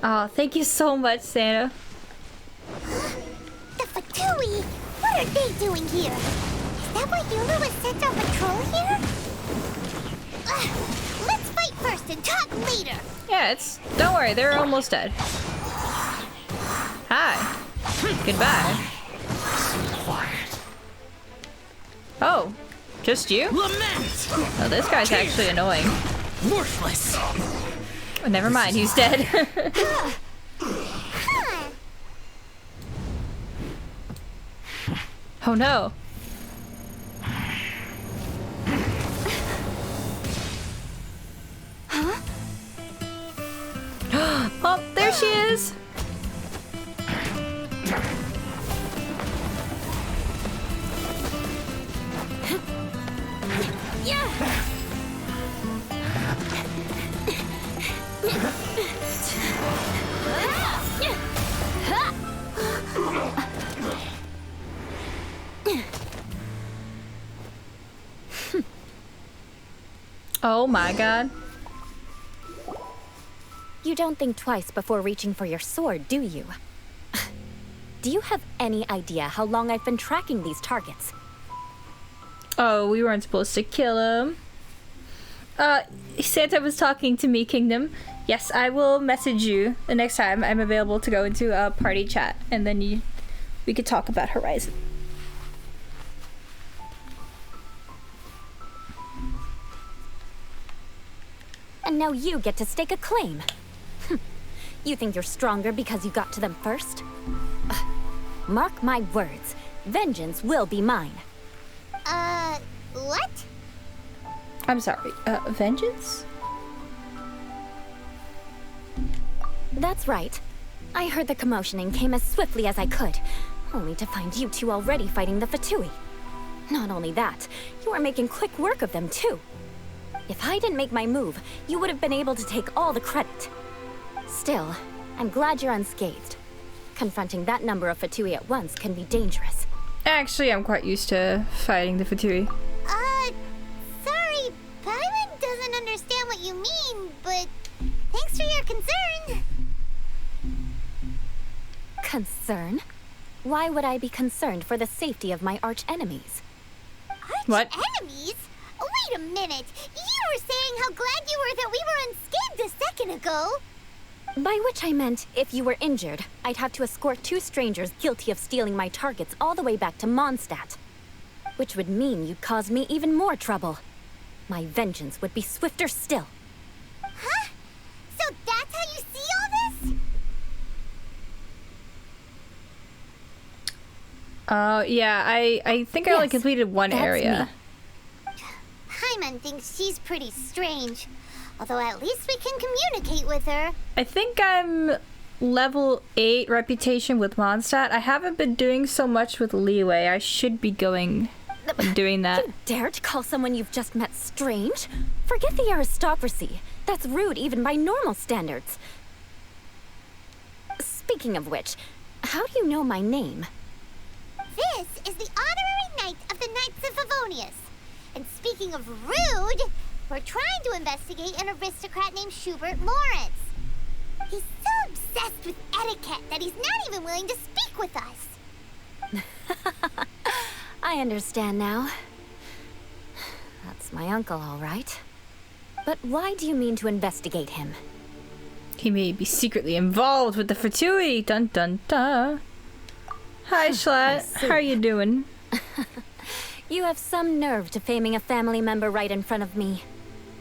Oh, thank you so much, Santa. The Fatui! What are they doing here? Is that why Yula was sent on patrol here? Let's fight first and talk later! Yeah, don't worry, they're almost dead. Hi. Goodbye. Quiet. Oh, just you? Lament! Oh, this guy's actually annoying. Worthless! Oh, never mind, he's dead. Oh no. Huh? Oh, there she is. Oh my god. You don't think twice before reaching for your sword, do you? Do you have any idea how long I've been tracking these targets? Oh, we weren't supposed to kill him. Santa was talking to me, Kingdom. Yes, I will message you the next time I'm available to go into a party chat, and then we could talk about Horizon. And now you get to stake a claim. You think you're stronger because you got to them first? Mark my words, vengeance will be mine. What? I'm sorry, vengeance? That's right. I heard the commotion and came as swiftly as I could, only to find you two already fighting the Fatui. Not only that, you are making quick work of them too. If I didn't make my move, you would have been able to take all the credit. Still, I'm glad you're unscathed. Confronting that number of Fatui at once can be dangerous. Actually, I'm quite used to fighting the Fatui. Sorry, Paimon doesn't understand what you mean, but thanks for your concern. Concern? Why would I be concerned for the safety of my arch enemies? What? Enemies? Wait a minute! You were saying how glad you were that we were unscathed a second ago! By which I meant, if you were injured, I'd have to escort two strangers guilty of stealing my targets all the way back to Mondstadt. Which would mean you'd cause me even more trouble. My vengeance would be swifter still. Huh? So that's how you see all this? Oh, yeah, I think I only Yes, completed one that's area. Paimon thinks she's pretty strange. Although at least we can communicate with her. I think I'm level 8 reputation with Mondstadt. I haven't been doing so much with Leeway. I should be doing that. You dare to call someone you've just met strange? Forget the aristocracy. That's rude even by normal standards. Speaking of which, how do you know my name? This is the honorary knight of the Knights of Favonius. And speaking of rude, we're trying to investigate an aristocrat named Schubert Moritz. He's so obsessed with etiquette that he's not even willing to speak with us. I understand now. That's my uncle, all right. But why do you mean to investigate him? He may be secretly involved with the Fatui. Dun dun dun. Hi, Schlatt. How are you doing? You have some nerve defaming a family member right in front of me.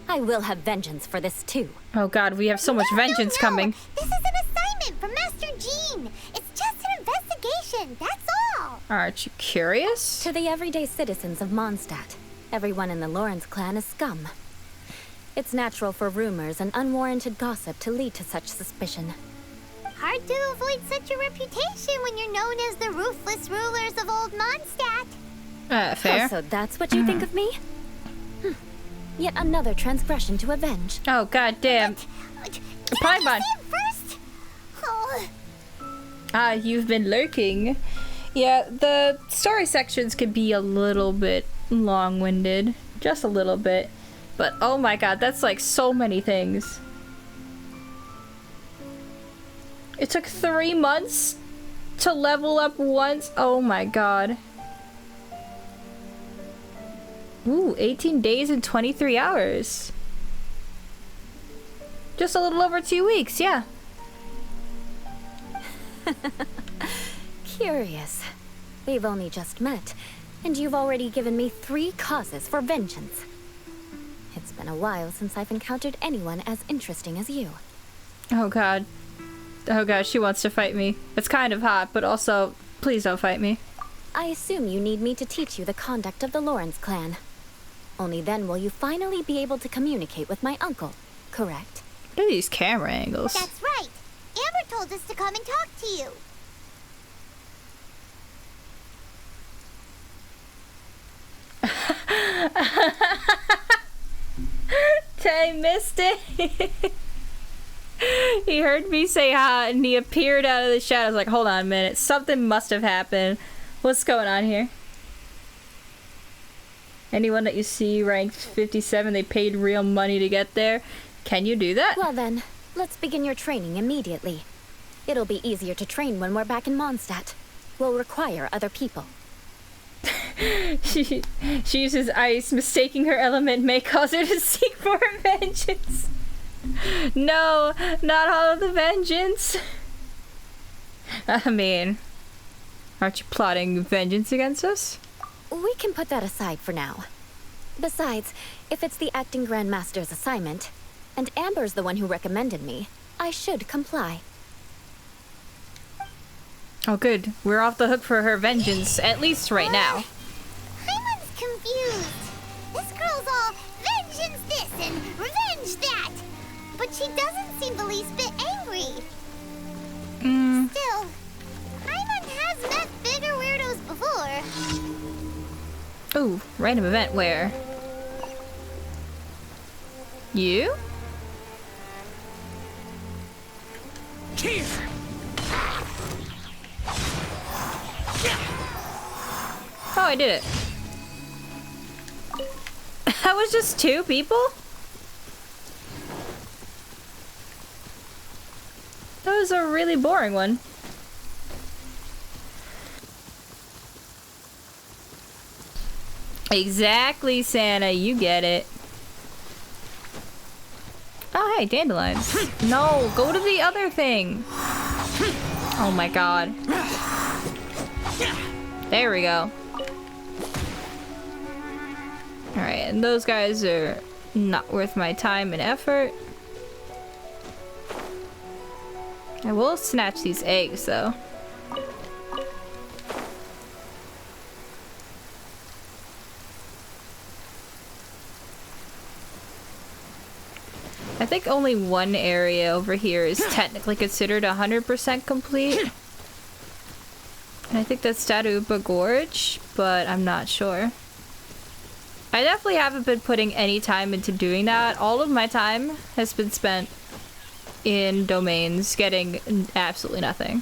I will have vengeance for this too. Oh god, we have so much vengeance coming. This is an assignment from Master Jean. It's just an investigation, that's all. Aren't you curious? To the everyday citizens of Mondstadt, everyone in the Lawrence clan is scum. It's natural for rumors and unwarranted gossip to lead to such suspicion. Hard to avoid such a reputation when you're known as the ruthless rulers of Old Mondstadt. Fair. Oh, so that's what you think of me? Yet another transgression to avenge. Oh god damn. Paimon. First? Oh. Ah, you've been lurking. Yeah, the story sections can be a little bit long-winded. Just a little bit. But oh my god, that's like so many things. It took 3 months to level up once. Oh my god. Ooh, 18 days and 23 hours. Just a little over 2 weeks, yeah. Curious. We've only just met, and you've already given me 3 causes for vengeance. It's been a while since I've encountered anyone as interesting as you. Oh god. Oh god, she wants to fight me. It's kind of hot, but also, please don't fight me. I assume you need me to teach you the conduct of the Lawrence clan. Only then will you finally be able to communicate with my uncle, correct? Look at these camera angles. That's right. Amber told us to come and talk to you. I missed it. He heard me say hi and he appeared out of the shadows like, hold on a minute, something must have happened. What's going on here? Anyone that you see ranked 57, they paid real money to get there. Can you do that? Well then, let's begin your training immediately. It'll be easier to train when we're back in Mondstadt. We'll require other people. She uses ice. Mistaking her element may cause her to seek for vengeance. No, not all of the vengeance. I mean, aren't you plotting vengeance against us? We can put that aside for now. Besides, if it's the acting Grandmaster's assignment, and Amber's the one who recommended me, I should comply. Oh good, we're off the hook for her vengeance, at least right now. Hyman's confused. This girl's all vengeance this and revenge that. But she doesn't seem the least bit angry. Still, Hyman has met bigger weirdos before. Ooh, random event where? You? Here. Oh, I did it. That was just 2 people? That was a really boring one. Exactly, Santa, you get it. Oh, hey, dandelions. No, go to the other thing. Oh my god. There we go. Alright, and those guys are not worth my time and effort. I will snatch these eggs, though. I think only one area over here is technically considered 100% complete. And I think that's Statupa Gorge, but I'm not sure. I definitely haven't been putting any time into doing that. All of my time has been spent in domains getting absolutely nothing.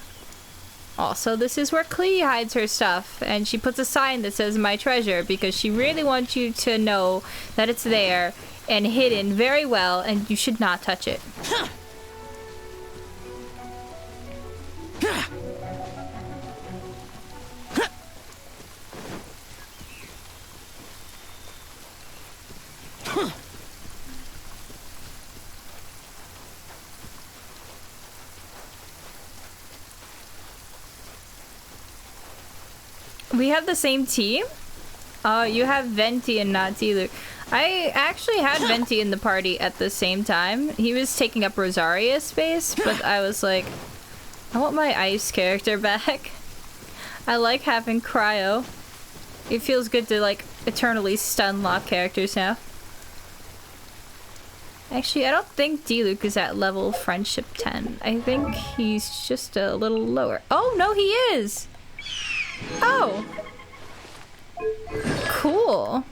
Also, this is where Klee hides her stuff, and she puts a sign that says "My Treasure" because she really wants you to know that it's there and hidden very well, and you should not touch it. We have the same team? You have Venti and not Diluc. I actually had Venti in the party at the same time. He was taking up Rosaria space, but I was like, I want my ice character back. I like having Cryo. It feels good to like eternally stun lock characters now. Actually, I don't think Diluc is at level Friendship 10. I think he's just a little lower. Oh, no, he is! Oh! Cool.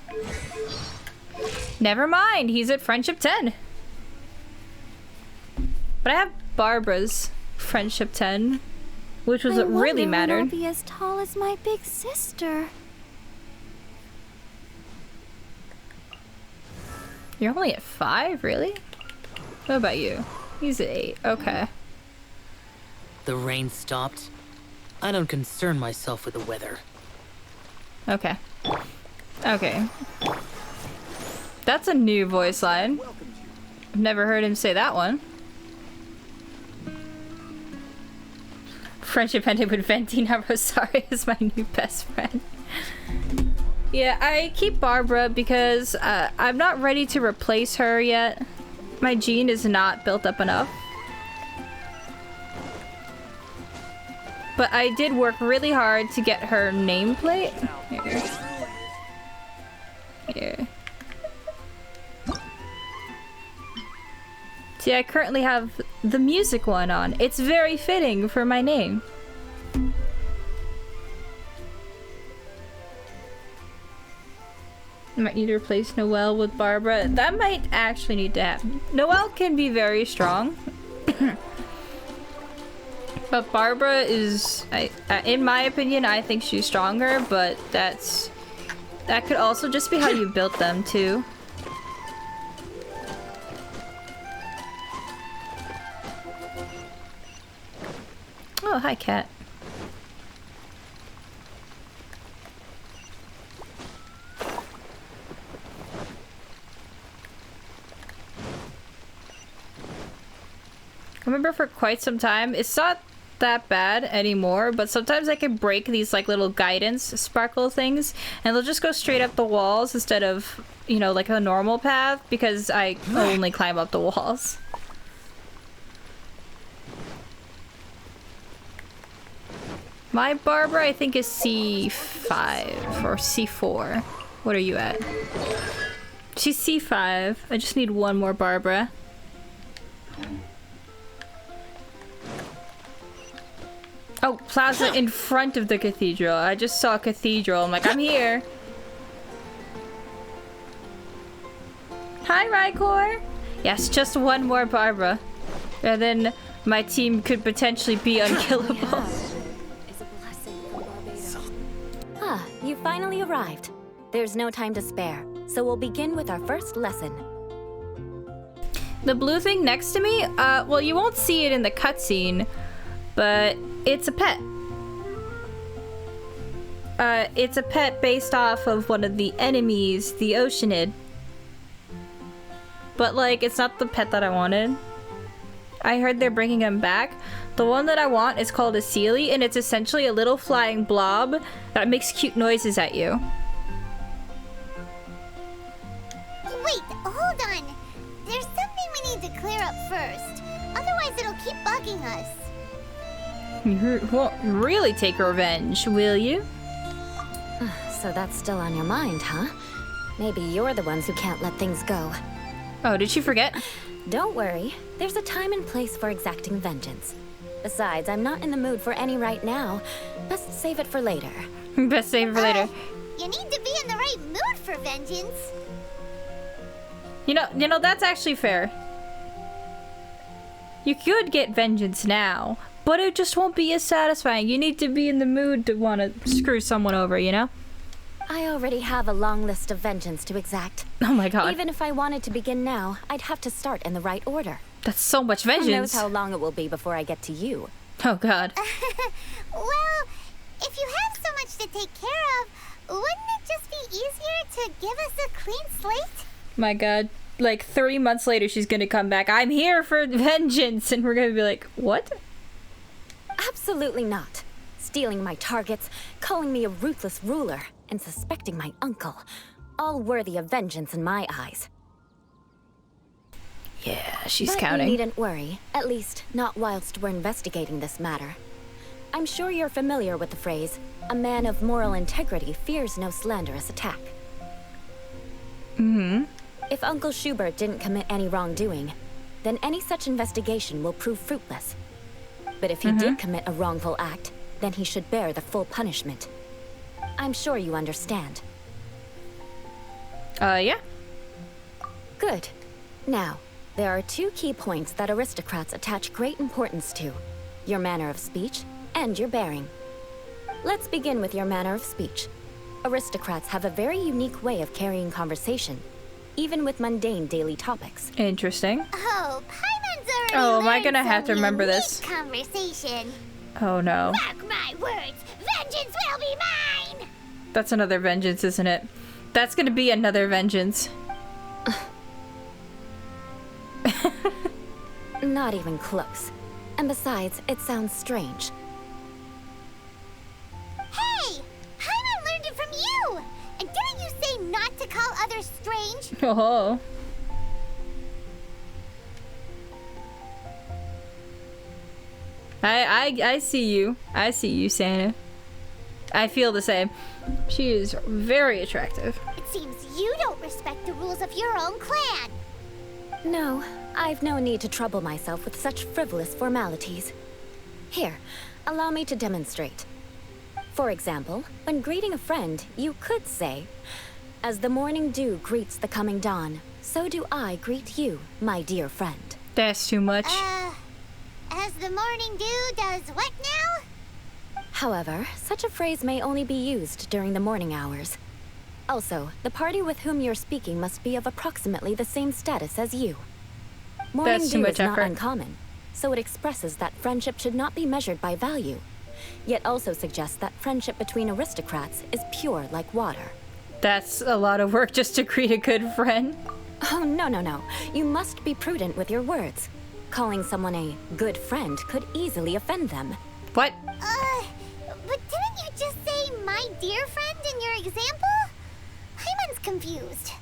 Never mind, he's at Friendship 10. But I have Barbara's Friendship 10, which was what really mattered. I'll be as tall as my big sister. You're only at 5, really? What about you? He's at 8, okay. The rain stopped. I don't concern myself with the weather. Okay. Okay. That's a new voice line. I've never heard him say that one. Friendship ended with Ventina Rosario is my new best friend. Yeah, I keep Barbara because I'm not ready to replace her yet. My gene is not built up enough. But I did work really hard to get her nameplate. Here. Here. See, I currently have the music one on. It's very fitting for my name. I might need to replace Noelle with Barbara. That might actually need to happen. Noelle can be very strong. But Barbara is, in my opinion, I think she's stronger, but that could also just be how you built them too. Oh, hi, cat. I remember for quite some time, it's not that bad anymore, but sometimes I can break these like little guidance sparkle things and they'll just go straight up the walls instead of, you know, like a normal path because I only climb up the walls. My Barbara, I think, is C5 or C4. What are you at? She's C5. I just need one more Barbara. Oh, plaza in front of the cathedral. I just saw a cathedral. I'm like, I'm here. Hi, Rykor. Yes, just one more Barbara. And then my team could potentially be unkillable. Ah, you finally arrived. There's no time to spare, so we'll begin with our first lesson. The blue thing next to me, well, you won't see it in the cutscene, but it's a pet. It's a pet based off of one of the enemies, the Oceanid. But, like, it's not the pet that I wanted. I heard they're bringing him back. The one that I want is called a Sealy, and it's essentially a little flying blob that makes cute noises at you. Wait, hold on. There's something we need to clear up first. Otherwise it'll keep bugging us. You won't really take revenge, will you? So that's still on your mind, huh? Maybe you're the ones who can't let things go. Oh, did she forget? Don't worry. There's a time and place for exacting vengeance. Besides, I'm not in the mood for any right now. Best save it for later. Best save it for later. You need to be in the right mood for vengeance. You know, that's actually fair. You could get vengeance now, but it just won't be as satisfying. You need to be in the mood to want to screw someone over, you know? I already have a long list of vengeance to exact. Oh my god. Even if I wanted to begin now, I'd have to start in the right order. That's so much vengeance. Who knows how long it will be before I get to you? Oh god. Well, if you have so much to take care of, wouldn't it just be easier to give us a clean slate? My god. Like 3 months later, she's gonna come back. I'm here for vengeance, and we're gonna be like, what? Absolutely not. Stealing my targets, calling me a ruthless ruler, and suspecting my uncle. All worthy of vengeance in my eyes. Yeah, she's But counting. you needn't worry, at least not whilst we're investigating this matter. I'm sure you're familiar with the phrase, a man of moral integrity fears no slanderous attack. Mm-hmm. If Uncle Schubert didn't commit any wrongdoing, then any such investigation will prove fruitless. But if he did commit a wrongful act, then he should bear the full punishment. I'm sure you understand. Yeah. Good. Now, there are two key points that aristocrats attach great importance to: your manner of speech and your bearing. Let's begin with your manner of speech. Aristocrats have a very unique way of carrying conversation, even with mundane daily topics. Interesting. Oh, Paimon's Oh, am I learned gonna have to some remember unique this? Conversation. Oh no. Mark my words, vengeance will be mine. That's another vengeance, isn't it? That's gonna be another vengeance. Not even close. And besides, it sounds strange. Hey, Paimon learned it from you. And didn't you say not to call others strange? Oh. I see you. I see you, Santa. I feel the same. She is very attractive. It seems you don't respect the rules of your own clan. No, I've no need to trouble myself with such frivolous formalities. Here, allow me to demonstrate. For example, when greeting a friend, you could say, "As the morning dew greets the coming dawn, so do I greet you, my dear friend." That's too much. As the morning dew does what now? However, such a phrase may only be used during the morning hours. Also, the party with whom you're speaking must be of approximately the same status as you. Morning That's too dew much is not effort. uncommon, so it expresses that friendship should not be measured by value, yet also suggests that friendship between aristocrats is pure like water. That's a lot of work just to greet a good friend. Oh, no. You must be prudent with your words. Calling someone a good friend could easily offend them. What? But didn't you just say my dear friend in your example? Paimon's confused.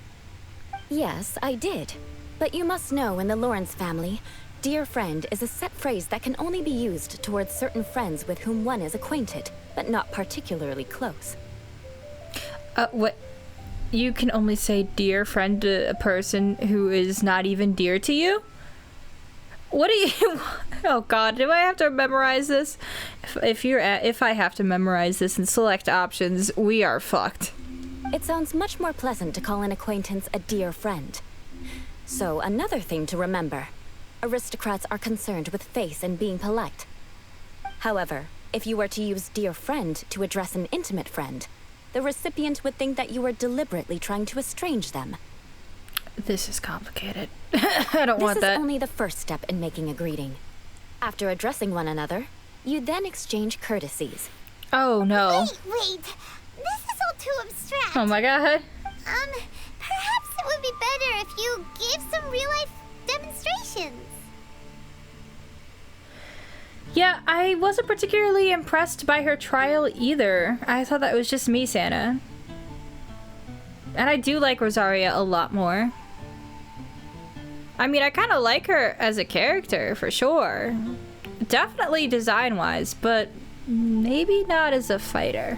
Yes, I did. But you must know in the Lawrence family, dear friend is a set phrase that can only be used towards certain friends with whom one is acquainted, but not particularly close. What? You can only say dear friend to a person who is not even dear to you? What do you... Oh god, do I have to memorize this? If I have to memorize this and select options, we are fucked. It sounds much more pleasant to call an acquaintance a dear friend. So, another thing to remember. Aristocrats are concerned with face and being polite. However, if you were to use dear friend to address an intimate friend, the recipient would think that you were deliberately trying to estrange them. This is complicated. I don't want This that. is only the first step in making a greeting. After addressing one another, you then exchange courtesies. Oh no. Wait. This is all too abstract. Oh my god. Perhaps it would be better if you gave some real-life demonstrations. Yeah, I wasn't particularly impressed by her trial either. I thought that was just me, Santa. And I do like Rosaria a lot more. I mean, I kind of like her as a character, for sure. Definitely design-wise, but maybe not as a fighter.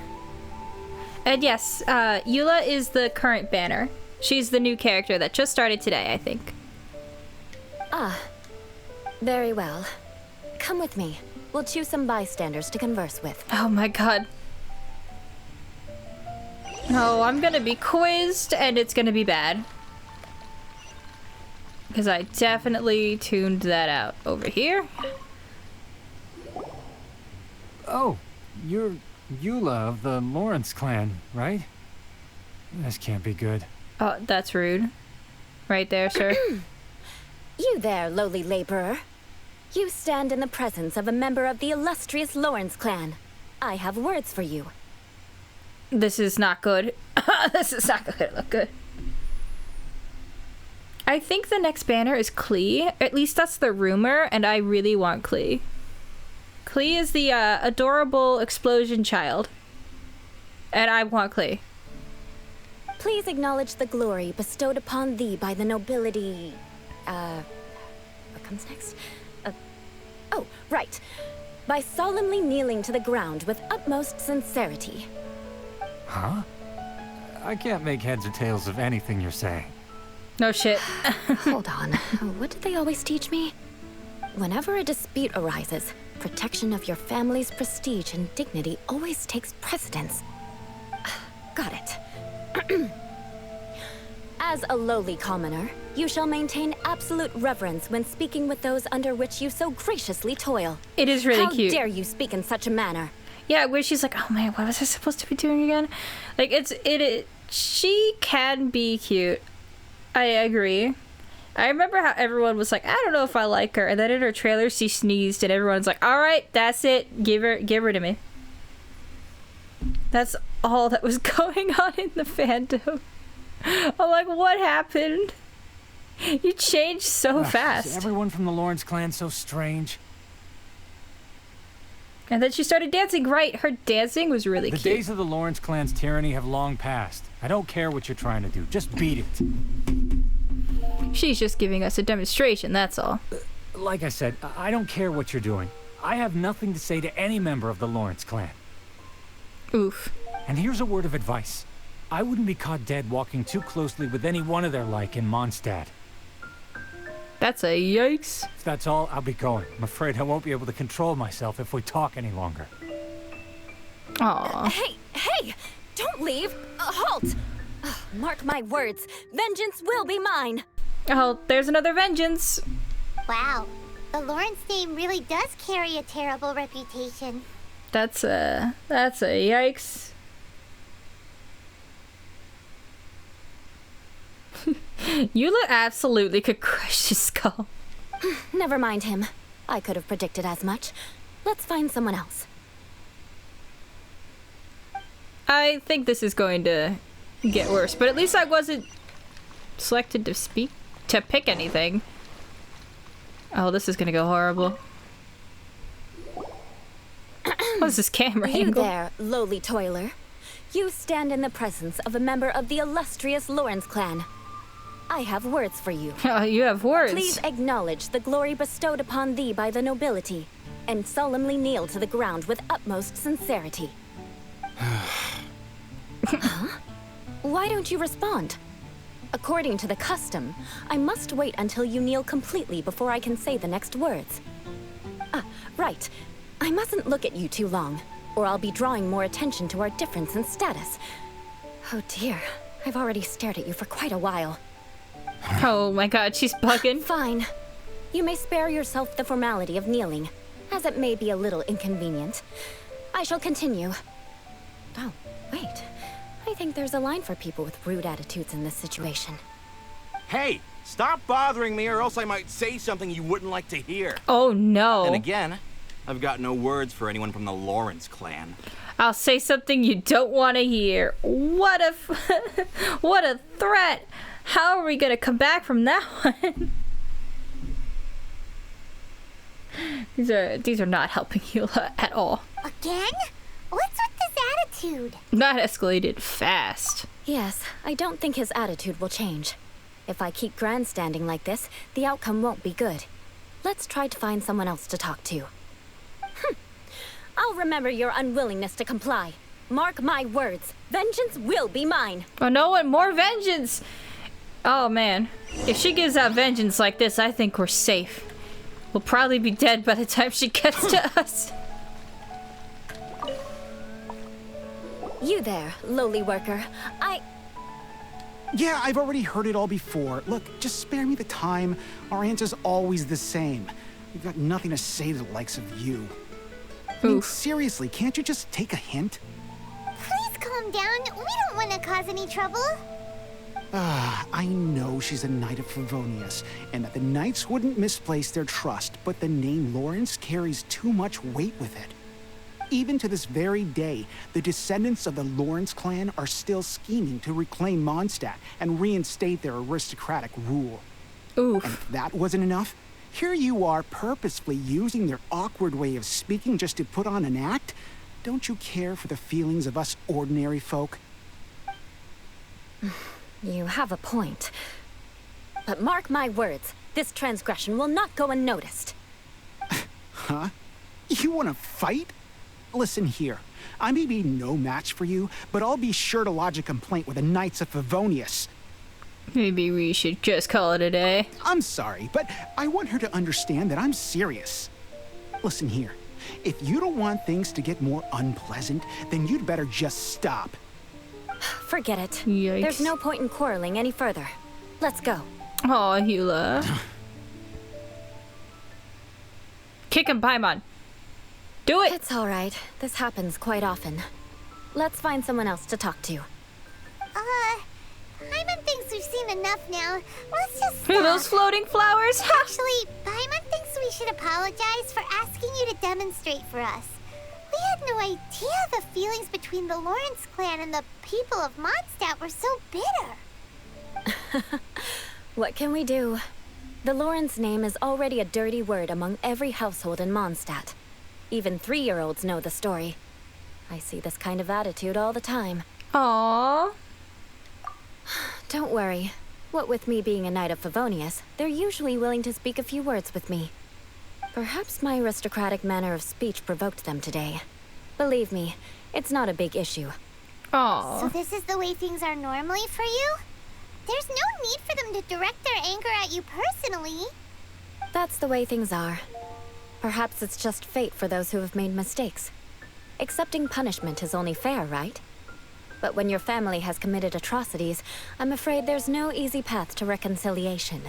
And yes, Eula is the current banner. She's the new character that just started today, I think. Ah, very well. Come with me. We'll choose some bystanders to converse with. Oh my god. No, I'm gonna be quizzed and it's gonna be bad. Because I definitely tuned that out over here. Oh, you're Eula of the Lawrence clan, right? This can't be good. Oh, that's rude. Right there, sir. You there, lowly laborer. You stand in the presence of a member of the illustrious Lawrence clan. I have words for you. This is not good. This is not gonna look good. I think the next banner is Klee. At least that's the rumor, and I really want Klee. Klee is the adorable explosion child. And I want Klee. Please acknowledge the glory bestowed upon thee by the nobility... what comes next? Oh, right. By solemnly kneeling to the ground with utmost sincerity. Huh? I can't make heads or tails of anything you're saying. No shit. Hold on. What did they always teach me? Whenever a dispute arises, protection of your family's prestige and dignity always takes precedence. Got it. As a lowly commoner, you shall maintain absolute reverence when speaking with those under which you so graciously toil. It is really cute. How dare you speak in such a manner? Yeah, where she's like, oh man, what was I supposed to be doing again? Like, she can be cute. I agree. I remember how everyone was like, I don't know if I like her. And then in her trailer, she sneezed and everyone's like, all right, that's it. Give her to me. That's all that was going on in the fandom. I'm like, what happened? You changed so fast. Is everyone from the Lawrence clan so strange? And then she started dancing. Right, her dancing was really The cute. days of the Lawrence clan's tyranny have long passed. I don't care what you're trying to do. Just beat it. She's just giving us a demonstration, that's all. Like I said, I don't care what you're doing. I have nothing to say to any member of the Lawrence clan. Oof. And here's a word of advice. I wouldn't be caught dead walking too closely with any one of their like in Mondstadt. That's a yikes. If that's all, I'll be going. I'm afraid I won't be able to control myself if we talk any longer. Aw. Hey! Don't leave! Halt! Mark my words, vengeance will be mine! Oh, there's another vengeance. Wow, the Lawrence name really does carry a terrible reputation. That's a yikes. Eula absolutely could crush his skull. Never mind him. I could have predicted as much. Let's find someone else. I think this is going to get worse, but at least I wasn't selected to pick anything. Oh, this is gonna go horrible. What's this camera You angle? there, lowly toiler. You stand in the presence of a member of the illustrious Lawrence clan. I have words for you. Oh, you have words. Please acknowledge the glory bestowed upon thee by the nobility, and solemnly kneel to the ground with utmost sincerity. Huh? Why don't you respond? According to the custom, I must wait until you kneel completely before I can say the next words. Ah, right. I mustn't look at you too long, or I'll be drawing more attention to our difference in status. Oh dear, I've already stared at you for quite a while. Oh my god, she's bugging. Fine. You may spare yourself the formality of kneeling, as it may be a little inconvenient. I shall continue. Oh, wait. I think there's a line for people with rude attitudes in this situation. Hey, stop bothering me or else I might say something you wouldn't like to hear. Oh no. And again, I've got no words for anyone from the Lawrence clan. I'll say something you don't want to hear. What a what a threat. How are we gonna come back from that one? These are not helping Eula at all. Again? What's with this attitude? That escalated fast. Yes, I don't think his attitude will change. If I keep grandstanding like this, the outcome won't be good. Let's try to find someone else to talk to. I'll remember your unwillingness to comply. Mark my words, vengeance will be mine. Oh no, and more vengeance! Oh man, if she gives out vengeance like this, I think we're safe. We'll probably be dead by the time she gets to us. You there, lowly worker. Yeah, I've already heard it all before. Look, just spare me the time. Our answer's always the same. We've got nothing to say to the likes of you. I mean, Oof. seriously, can't you just take a hint? Please calm down. We don't want to cause any trouble. I know she's a Knight of Favonius, and that the Knights wouldn't misplace their trust, but the name Lawrence carries too much weight with it. Even to this very day, the descendants of the Lawrence clan are still scheming to reclaim Mondstadt and reinstate their aristocratic rule. Oof. And if that wasn't enough, here you are purposefully using their awkward way of speaking just to put on an act? Don't you care for the feelings of us ordinary folk? You have a point. But mark my words, this transgression will not go unnoticed. Huh? You want to fight? Listen here. I may be no match for you, but I'll be sure to lodge a complaint with the Knights of Favonius. Maybe we should just call it a day. I'm sorry, but I want her to understand that I'm serious. Listen here. If you don't want things to get more unpleasant, then you'd better just stop. Forget it. Yikes. There's no point in quarreling any further. Let's go. Aw, Eula. Kick him, Paimon. Do it! It's all right. This happens quite often. Let's find someone else to talk to. Hyman thinks we've seen had enough now. Let's just Are those stop. floating flowers? Actually, Paimon thinks we should apologize for asking you to demonstrate for us. We had no idea the feelings between the Lawrence clan and the people of Mondstadt were so bitter. What can we do? The Lawrence name is already a dirty word among every household in Mondstadt. Even 3-year-olds know the story. I see this kind of attitude all the time. Aww. Don't worry. What with me being a Knight of Favonius, they're usually willing to speak a few words with me. Perhaps my aristocratic manner of speech provoked them today. Believe me, it's not a big issue. So Aww. this is the way things are normally for you? There's no need for them to direct their anger at you personally. That's the way things are. Perhaps it's just fate for those who have made mistakes. Accepting punishment is only fair, right? But when your family has committed atrocities, I'm afraid there's no easy path to reconciliation.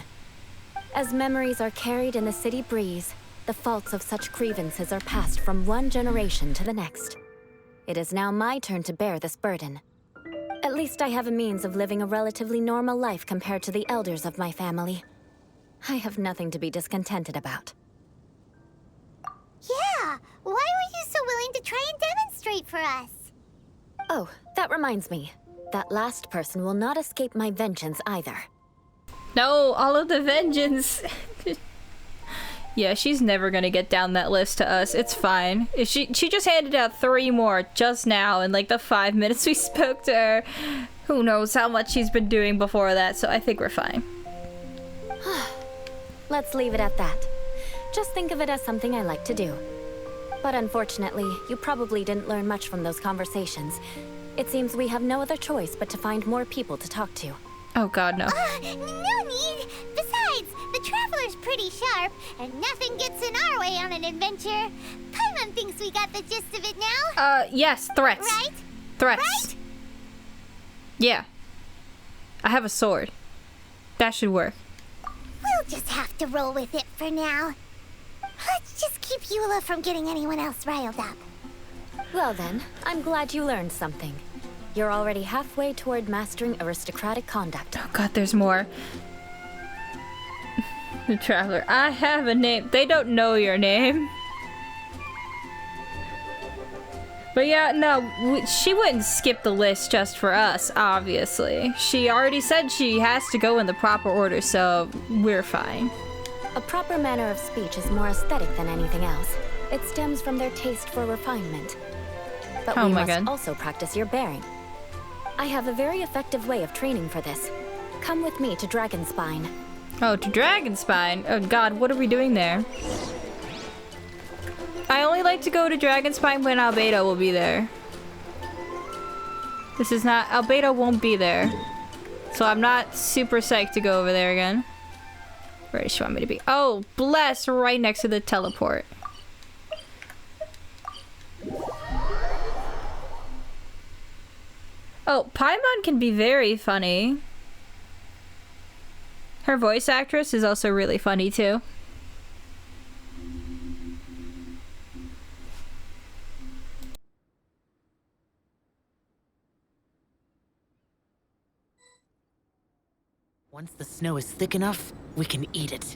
As memories are carried in the city breeze, the faults of such grievances are passed from one generation to the next. It is now my turn to bear this burden. At least I have a means of living a relatively normal life compared to the elders of my family. I have nothing to be discontented about. Yeah, why were you so willing to try and demonstrate for us? Oh, that reminds me. That last person will not escape my vengeance either. No, all of the vengeance. Yeah, she's never gonna get down that list to us. It's fine. If she just handed out 3 more just now in like the 5 minutes we spoke to her. Who knows how much she's been doing before that, so I think we're fine. Let's leave it at that. Just think of it as something I like to do. But unfortunately, you probably didn't learn much from those conversations. It seems we have no other choice but to find more people to talk to. Oh god, no. No need. Besides, the Traveler's pretty sharp, and nothing gets in our way on an adventure. Paimon thinks we got the gist of it now. Yes, threats. Right? Threats. Right? Yeah. I have a sword. That should work. We'll just have to roll with it for now. Let's just keep Eula from getting anyone else riled up. Well then, I'm glad you learned something. You're already halfway toward mastering aristocratic conduct. Oh god, there's more. The Traveler. I have a name. They don't know your name. But yeah, no, she wouldn't skip the list just for us, obviously. She already said she has to go in the proper order, so we're fine. A proper manner of speech is more aesthetic than anything else. It stems from their taste for refinement. But Oh we my must God. also practice your bearing. I have a very effective way of training for this. Come with me to Dragonspine. Oh, to Dragonspine. Oh god, what are we doing there? I only like to go to Dragonspine when Albedo will be there. This is not... Albedo won't be there. So I'm not super psyched to go over there again. Where does she want me to be? Oh, bless! Right next to the teleport. Oh, Paimon can be very funny. Her voice actress is also really funny too. Once the snow is thick enough, we can eat it.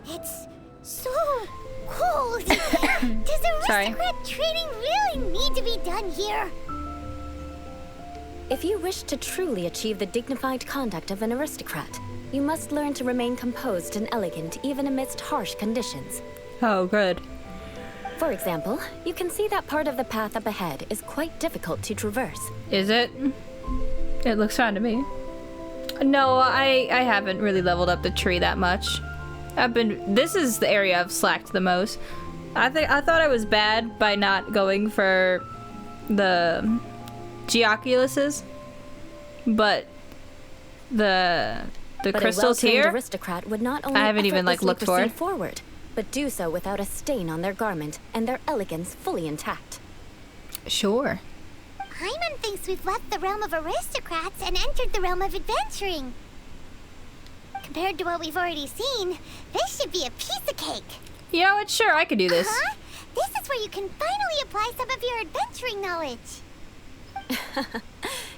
It's so cold. Does Sorry. aristocrat training really need to be done here? If you wish to truly achieve the dignified conduct of an aristocrat, you must learn to remain composed and elegant even amidst harsh conditions. Oh, good. For example, you can see that part of the path up ahead is quite difficult to traverse. Is it? It looks fine to me. No, I haven't really leveled up the tree that much. This is the area I've slacked the most. I thought I was bad by not going for the Geoculuses, but the But crystals a well-trained here. aristocrat would not only I haven't even, like, effortlessly looked for proceed it. forward, but do so without a stain on their garment and their elegance fully intact. Sure. Paimon thinks we've left the realm of aristocrats and entered the realm of adventuring. Compared to what we've already seen, this should be a piece of cake. You know what? Sure, I could do this. Huh? This is where you can finally apply some of your adventuring knowledge.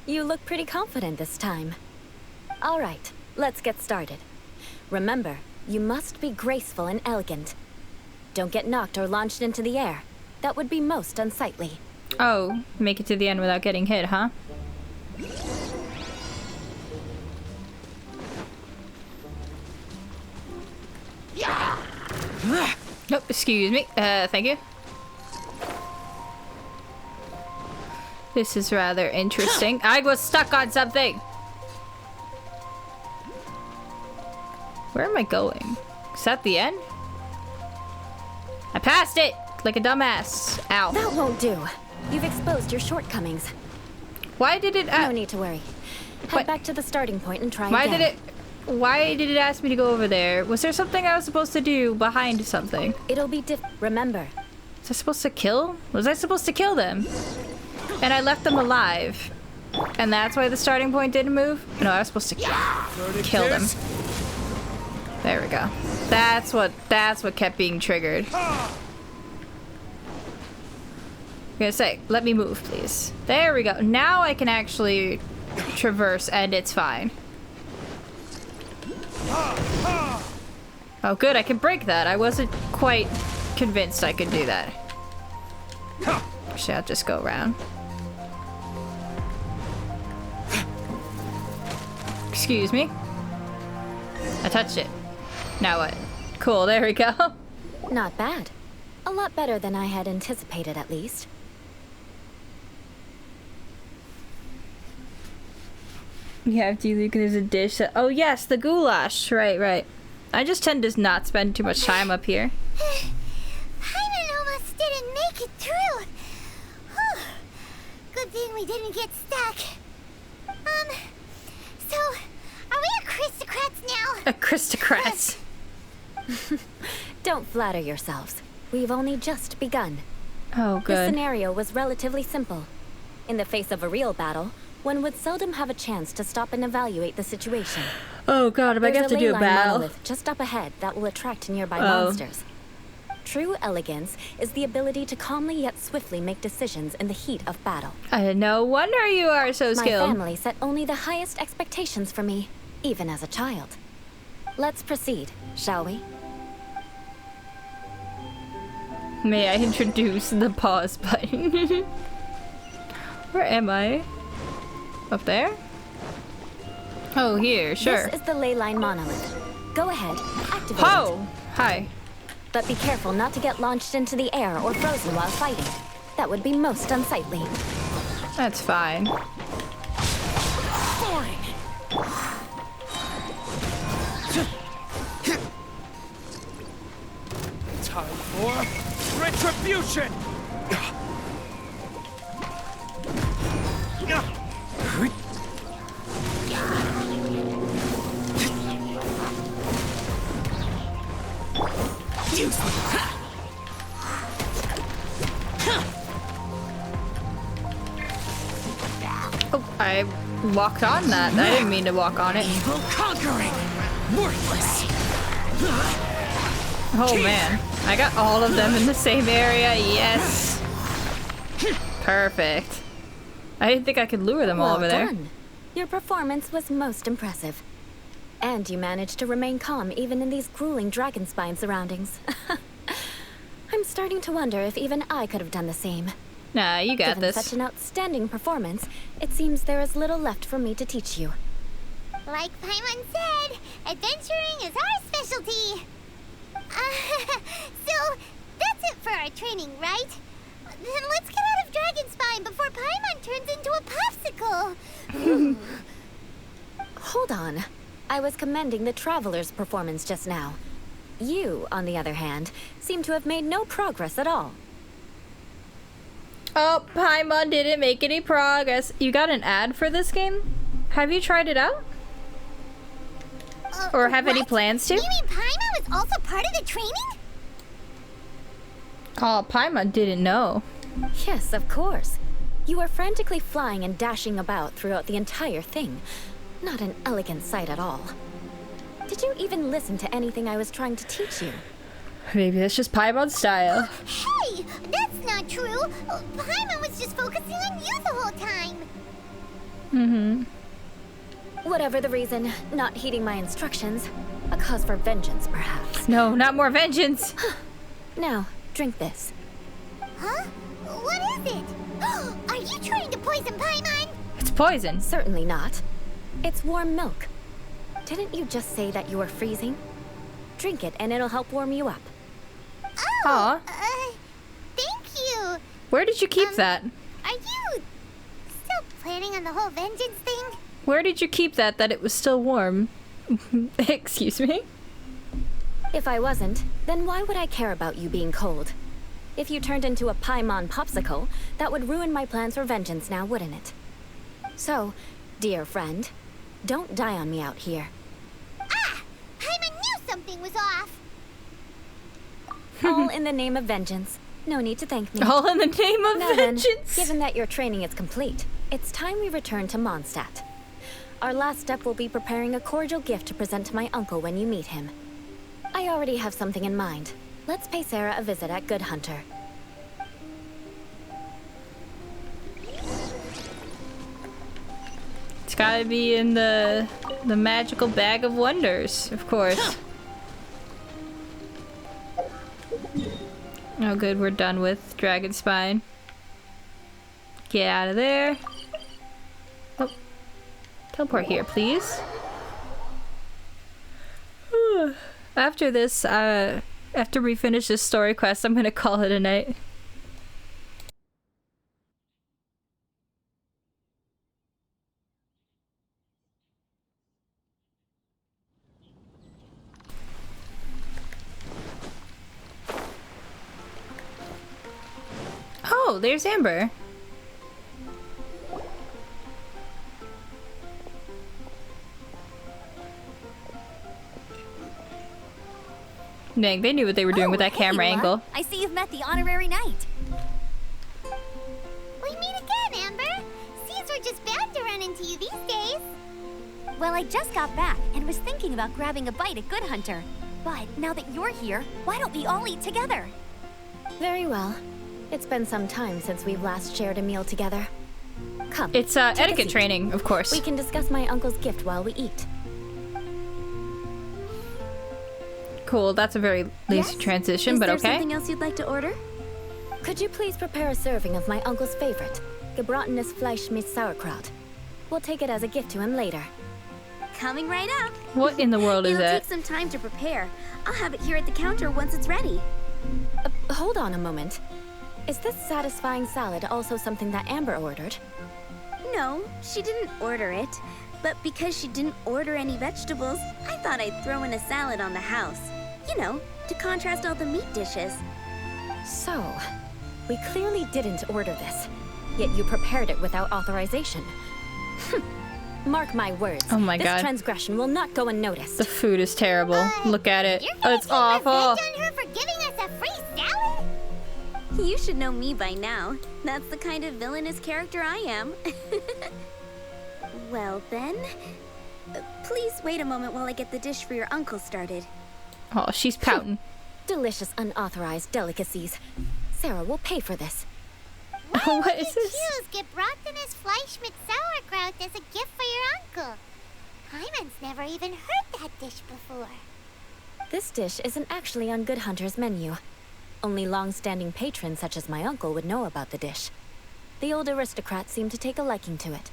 You look pretty confident this time. All right, let's get started. Remember, you must be graceful and elegant. Don't get knocked or launched into the air. That would be most unsightly. Oh, make it to the end without getting hit, huh? Nope, excuse me. Thank you. This is rather interesting. I was stuck on something. Where am I going? Is that the end? I passed it like a dumbass. Ow. That won't do. You've exposed your shortcomings. Why did it... No need to worry. Head What? back to the starting point and try Why again. Why did it ask me to go over there? Was there something I was supposed to do behind something? It'll be Remember, Was I supposed to kill? Was I supposed to kill them? And I left them alive. And that's why the starting point didn't move? No, I was supposed to kill them. There we go. That's what kept being triggered. I'm gonna say, let me move, please. There we go. Now I can actually traverse and it's fine. Oh good, I can break that. I wasn't quite convinced I could do that. Actually, I'll just go around. Excuse me. I touched it. Now what? Cool, there we go. not bad. A lot better than I had anticipated, at least. Yeah, after you leave, there's a dish that... Oh yes, the goulash. Right, right. I just tend to not spend too much time up here. Paimon almost didn't make it through. Whew. Good thing we didn't get stuck. So, are we aristocrats now? Aristocrats. Don't flatter yourselves. We've only just begun. Oh, The good. scenario was relatively simple. In the face of a real battle, one would seldom have a chance to stop and evaluate the situation. Oh god, am I There's gonna have to do a ley line battle? monolith just up ahead that will attract nearby Oh. monsters. True elegance is the ability to calmly yet swiftly make decisions in the heat of battle. No wonder you are so My skilled. family set only the highest expectations for me, even as a child. Let's proceed, shall we? May I introduce the pause button? Where am I? Up there? Oh, here, sure. This is the ley line monolith. Go ahead, activate it. Oh! Hi. But be careful not to get launched into the air or frozen while fighting. That would be most unsightly. That's fine. Time for retribution! Oh, I walked on that. I didn't mean to walk on it. Evil conquering! Worthless! Oh man. I got all of them in the same area. Yes. Perfect. I didn't think I could lure them all Well over there. done. Your performance was most impressive. And you managed to remain calm even in these grueling dragon spine surroundings. I'm starting to wonder if even I could have done the same. Nah, you got Given this. such an outstanding performance, it seems there is little left for me to teach you. Like Paimon said, adventuring is our specialty. So, that's it for our training, right? Then let's get out of Dragon Spine before Paimon turns into a popsicle. Hold on. I was commending the Traveler's performance just now. You, on the other hand, seem to have made no progress at all. Oh, Paimon didn't make any progress. You got an ad for this game? Have you tried it out? Or have any What? plans to? You mean Paimon was also part of the training? Oh, Paimon didn't know. Yes, of course. You were frantically flying and dashing about throughout the entire thing. Not an elegant sight at all. Did you even listen to anything I was trying to teach you? Maybe that's just Paimon style. Hey, that's not true. Paimon was just focusing on you the whole time. Whatever the reason, not heeding my instructions. A cause for vengeance, perhaps. No, not more vengeance. Now, drink this. Huh? What is it? Are you trying to poison Paimon? It's poison. Certainly not. It's warm milk. Didn't you just say that you were freezing? Drink it and it'll help warm you up. Oh, Aw. Thank you. Where did you keep that? Are you still planning on the whole vengeance thing? Where did you keep that it was still warm? Excuse me? If I wasn't, then why would I care about you being cold? If you turned into a Paimon popsicle, that would ruin my plans for vengeance now, wouldn't it? So, dear friend, don't die on me out here. Ah! Paimon knew something was off. All in the name of vengeance. No need to thank me. All in the name of Now then, vengeance. given that your training is complete, it's time we return to Mondstadt. Our last step will be preparing a cordial gift to present to my uncle when you meet him. I already have something in mind. Let's pay Sarah a visit at Good Hunter. It's gotta be in the magical bag of wonders, of course. Oh good, we're done with Dragon Spine. Get out of there. Oh. Teleport here, please. After this, after we finish this story quest, I'm gonna call it a night. Oh, there's Amber. Dang, they knew what they were doing with that camera angle. I see you've met the honorary knight. We meet again, Amber. Seas are just bound to run into you these days. Well, I just got back and was thinking about grabbing a bite at Good Hunter. But now that you're here, why don't we all eat together? Very well. It's been some time since we've last shared a meal together. Come. It's take a etiquette seat. training, of course. We can discuss my uncle's gift while we eat. Cool, that's a very lazy Yes? transition, Is but there okay. something else you'd like to order? Could you please prepare a serving of my uncle's favorite, gebratenes Fleisch mit Sauerkraut? We'll take it as a gift to him later. Coming right up. What in the world is It'll that? take some time to prepare. I'll have it here at the counter once it's ready. Hold on a moment. Is this satisfying salad also something that Amber ordered? No, she didn't order it. But because she didn't order any vegetables, I thought I'd throw in a salad on the house. You know, to contrast all the meat dishes. So, we clearly didn't order this, yet you prepared it without authorization. Mark my words. Oh my God. This transgression will not go unnoticed. The food is terrible. Look at it. You're Oh, gonna it's take awful. revenge on her for giving us a free salad? You should know me by now. That's the kind of villainous character I am. Well then, please wait a moment while I get the dish for your uncle started. Oh, she's pouting. Delicious unauthorized delicacies. Sarah will pay for this. What is You this? choose gebratenes Fleisch mit Sauerkraut as a gift for your uncle. Paimon's never even heard that dish before. This dish isn't actually on Good Hunter's menu. Only long-standing patrons such as my uncle would know about the dish. The old aristocrat seemed to take a liking to it.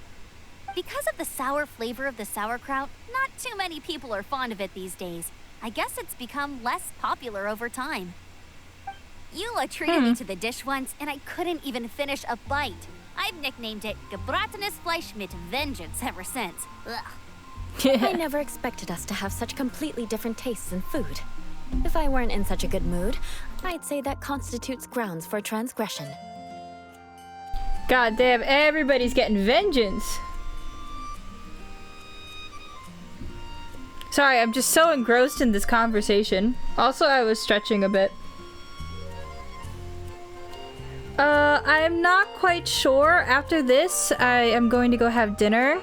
Because of the sour flavor of the sauerkraut, not too many people are fond of it these days. I guess it's become less popular over time. Eula treated me to the dish once, and I couldn't even finish a bite. I've nicknamed it gebratenes Fleisch mit Vengeance ever since. Ugh. I never expected us to have such completely different tastes in food. If I weren't in such a good mood, I'd say that constitutes grounds for transgression. God damn, everybody's getting vengeance. Sorry, I'm just so engrossed in this conversation. Also, I was stretching a bit. I'm not quite sure. After this, I am going to go have dinner.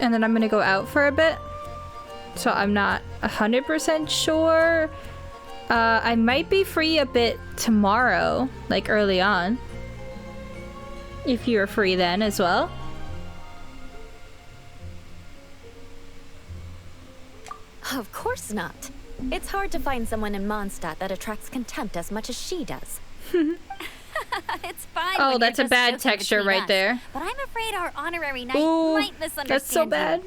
And then I'm gonna go out for a bit. So I'm not 100% sure. I might be free a bit tomorrow, like early on. If you're free then as well. Of course not. It's hard to find someone in Mondstadt that attracts contempt as much as she does. It's fine. Oh, when that's you're a just bad joking texture between right us. there. But I'm afraid our honorary knight Ooh, might misunderstand that's so bad.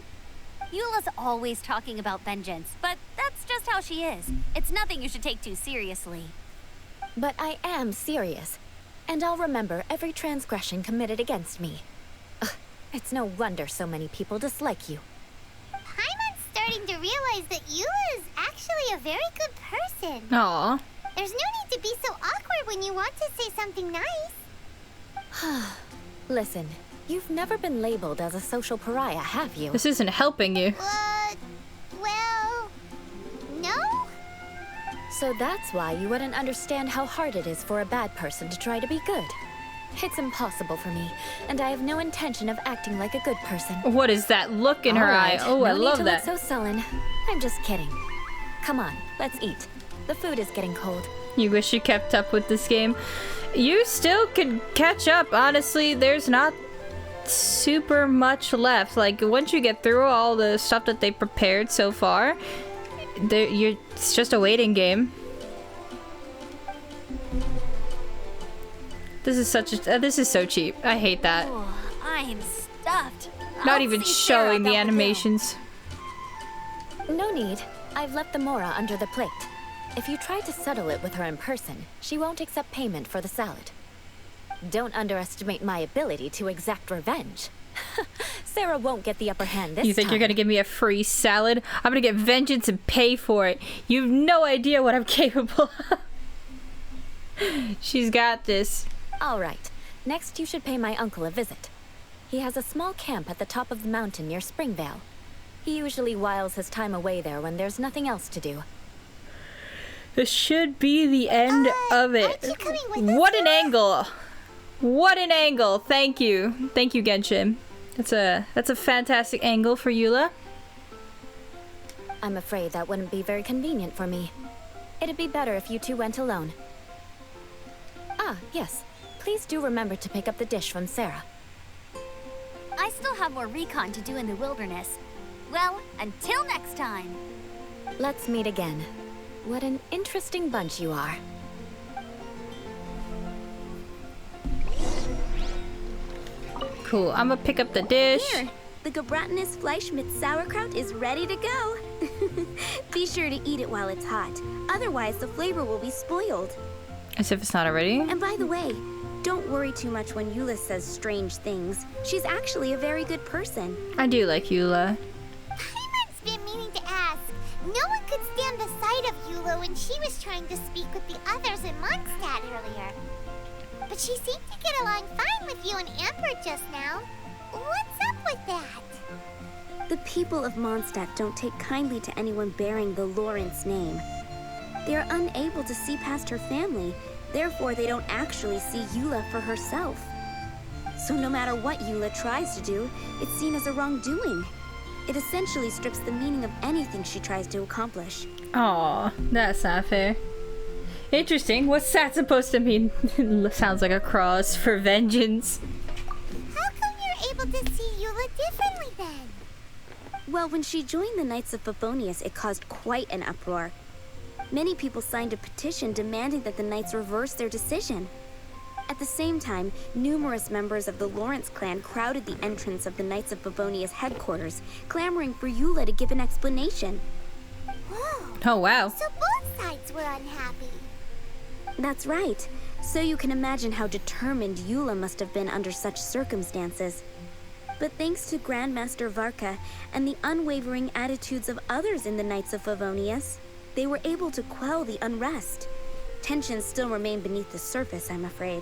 you. Eula's always talking about vengeance, but that's just how she is. It's nothing you should take too seriously. But I am serious, and I'll remember every transgression committed against me. Ugh, it's no wonder so many people dislike you. Paimon's starting to realize that Eula is actually a very good person. Aw. There's no need to be so awkward when you want to say something nice. Listen, you've never been labeled as a social pariah, have you? This isn't helping you. Well, no? So that's why you wouldn't understand how hard it is for a bad person to try to be good. It's impossible for me, and I have no intention of acting like a good person. What is that look in her eye? Oh, no I love need to that. look so sullen. I'm just kidding. Come on, let's eat. The food is getting cold. You wish you kept up with this game. You still could catch up, honestly. There's not super much left. Like, once you get through all the stuff that they prepared so far, it's just a waiting game. This is this is so cheap. I hate that. Oh, I'm stuffed. Not I'll even see Sarah showing the about animations. No need. I've left the mora under the plate. If you try to settle it with her in person, she won't accept payment for the salad. Don't underestimate my ability to exact revenge. Sarah won't get the upper hand this time. You think you're gonna give me a free salad? I'm gonna get vengeance and pay for it. You've no idea what I'm capable of. She's got this. All right. Next, you should pay my uncle a visit. He has a small camp at the top of the mountain near Springvale. He usually whiles his time away there when there's nothing else to do. This should be the end of it. Aren't you coming with us, What an Sarah? angle! What an angle! Thank you, Genshin. That's a fantastic angle for Eula. I'm afraid that wouldn't be very convenient for me. It'd be better if you two went alone. Ah, yes. Please do remember to pick up the dish from Sarah. I still have more recon to do in the wilderness. Well, until next time. Let's meet again. What an interesting bunch you are. Cool. I'm gonna pick up the dish. Here, the Gebratenes Fleischmitz sauerkraut is ready to go. Be sure to eat it while it's hot. Otherwise, the flavor will be spoiled. As if it's not already. And by the way, don't worry too much when Eula says strange things. She's actually a very good person. I do like Eula. Paimon's been meaning to ask. No one could stand the sight of Eula when she was trying to speak with the others in Mondstadt earlier. But she seemed to get along fine with you and Amber just now. What's up with that? The people of Mondstadt don't take kindly to anyone bearing the Lawrence name. They are unable to see past her family, therefore they don't actually see Eula for herself. So no matter what Eula tries to do, it's seen as a wrongdoing. It essentially strips the meaning of anything she tries to accomplish. Aw, that's not fair. Interesting. What's that supposed to mean? Sounds like a cross for vengeance. How come you're able to see Eula differently then? Well, when she joined the Knights of Favonius, it caused quite an uproar. Many people signed a petition demanding that the Knights reverse their decision. At the same time, numerous members of the Lawrence clan crowded the entrance of the Knights of Favonius headquarters, clamoring for Eula to give an explanation. Whoa. Oh, wow. So both sides were unhappy. That's right. So you can imagine how determined Eula must have been under such circumstances. But thanks to Grandmaster Varka and the unwavering attitudes of others in the Knights of Favonius, they were able to quell the unrest. Tensions still remain beneath the surface, I'm afraid.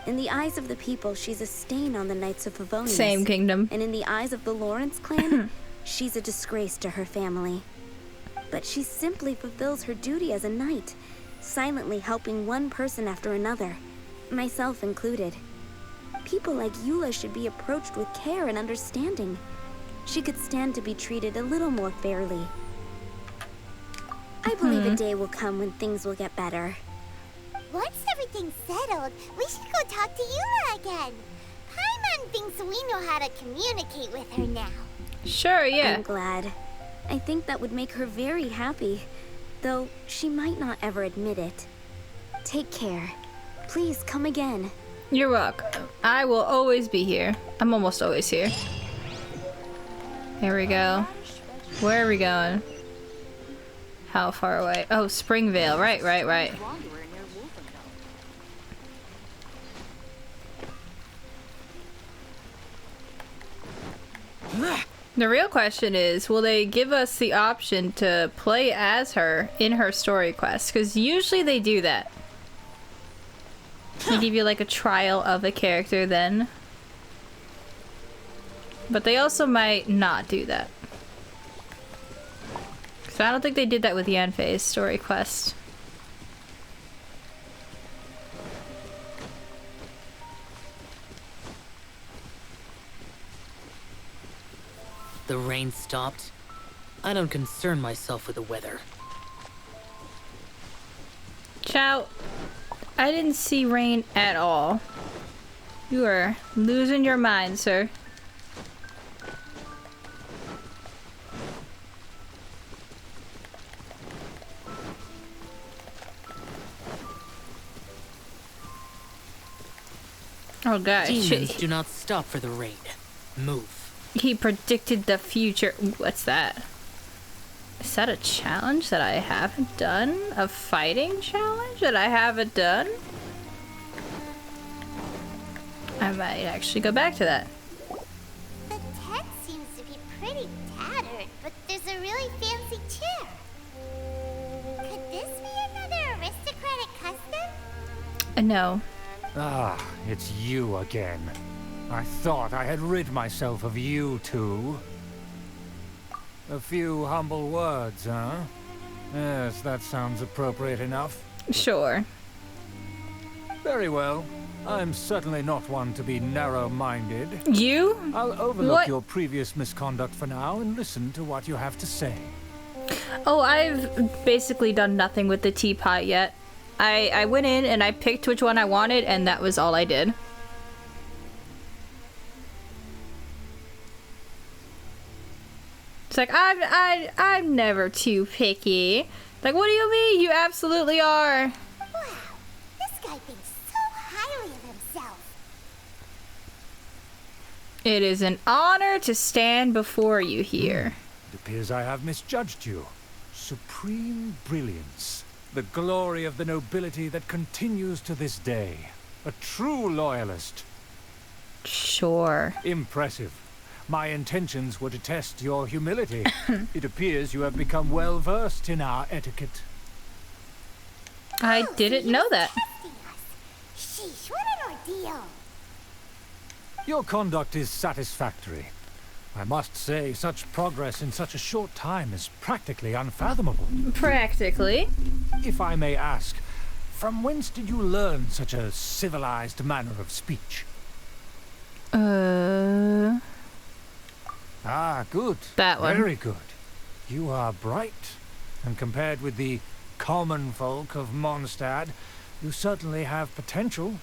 In the eyes of the people, she's a stain on the Knights of Favonius. Same kingdom. And in the eyes of the Lawrence clan, she's a disgrace to her family. But she simply fulfills her duty as a knight, silently helping one person after another. myself included. People like Eula should be approached with care and understanding. She could stand to be treated a little more fairly. I believe a day will come when things will get better. Once everything's settled, we should go talk to Eula again. Paimon thinks we know how to communicate with her now. Sure, yeah. I'm glad. I think that would make her very happy, though she might not ever admit it. Take care. Please come again. You're welcome. I will always be here. I'm almost always here. Here we go. Where are we going? How far away? Oh, Springvale. Right. The real question is, will they give us the option to play as her in her story quest? Because usually they do that. They give you like a trial of a character then. But they also might not do that. So I don't think they did that with Yanfei's story quest. The rain stopped. I don't concern myself with the weather. Chow, I didn't see rain at all. You are losing your mind, sir. Oh god, Demons shit. do not stop for the rain. Move. He predicted the future. What's that? Is that a challenge that I haven't done? A fighting challenge that I haven't done? I might actually go back to that. The tent seems to be pretty tattered, but there's a really fancy chair. Could this be another aristocratic custom? No. Ah, it's you again. I thought I had rid myself of you two. A few humble words, huh? Yes, that sounds appropriate enough. Sure. Very well. I'm certainly not one to be narrow-minded. You? I'll overlook What? your previous misconduct for now and listen to what you have to say. Oh, I've basically done nothing with the teapot yet. I went in and I picked which one I wanted, and that was all I did. It's like, I'm never too picky. Like, what do you mean? You absolutely are. Wow, this guy thinks so highly of himself. It is an honor to stand before you here. It appears I have misjudged you. Supreme brilliance. The glory of the nobility that continues to this day. A true loyalist. Sure. Impressive. My intentions were to test your humility. It appears you have become well versed in our etiquette. I didn't know that. Testing us. Sheesh, what an ordeal. Your conduct is satisfactory. I must say, such progress in such a short time is practically unfathomable. Practically. If I may ask, from whence did you learn such a civilized manner of speech? Ah, good. That one. Very good. You are bright, and compared with the common folk of Mondstadt, you certainly have potential.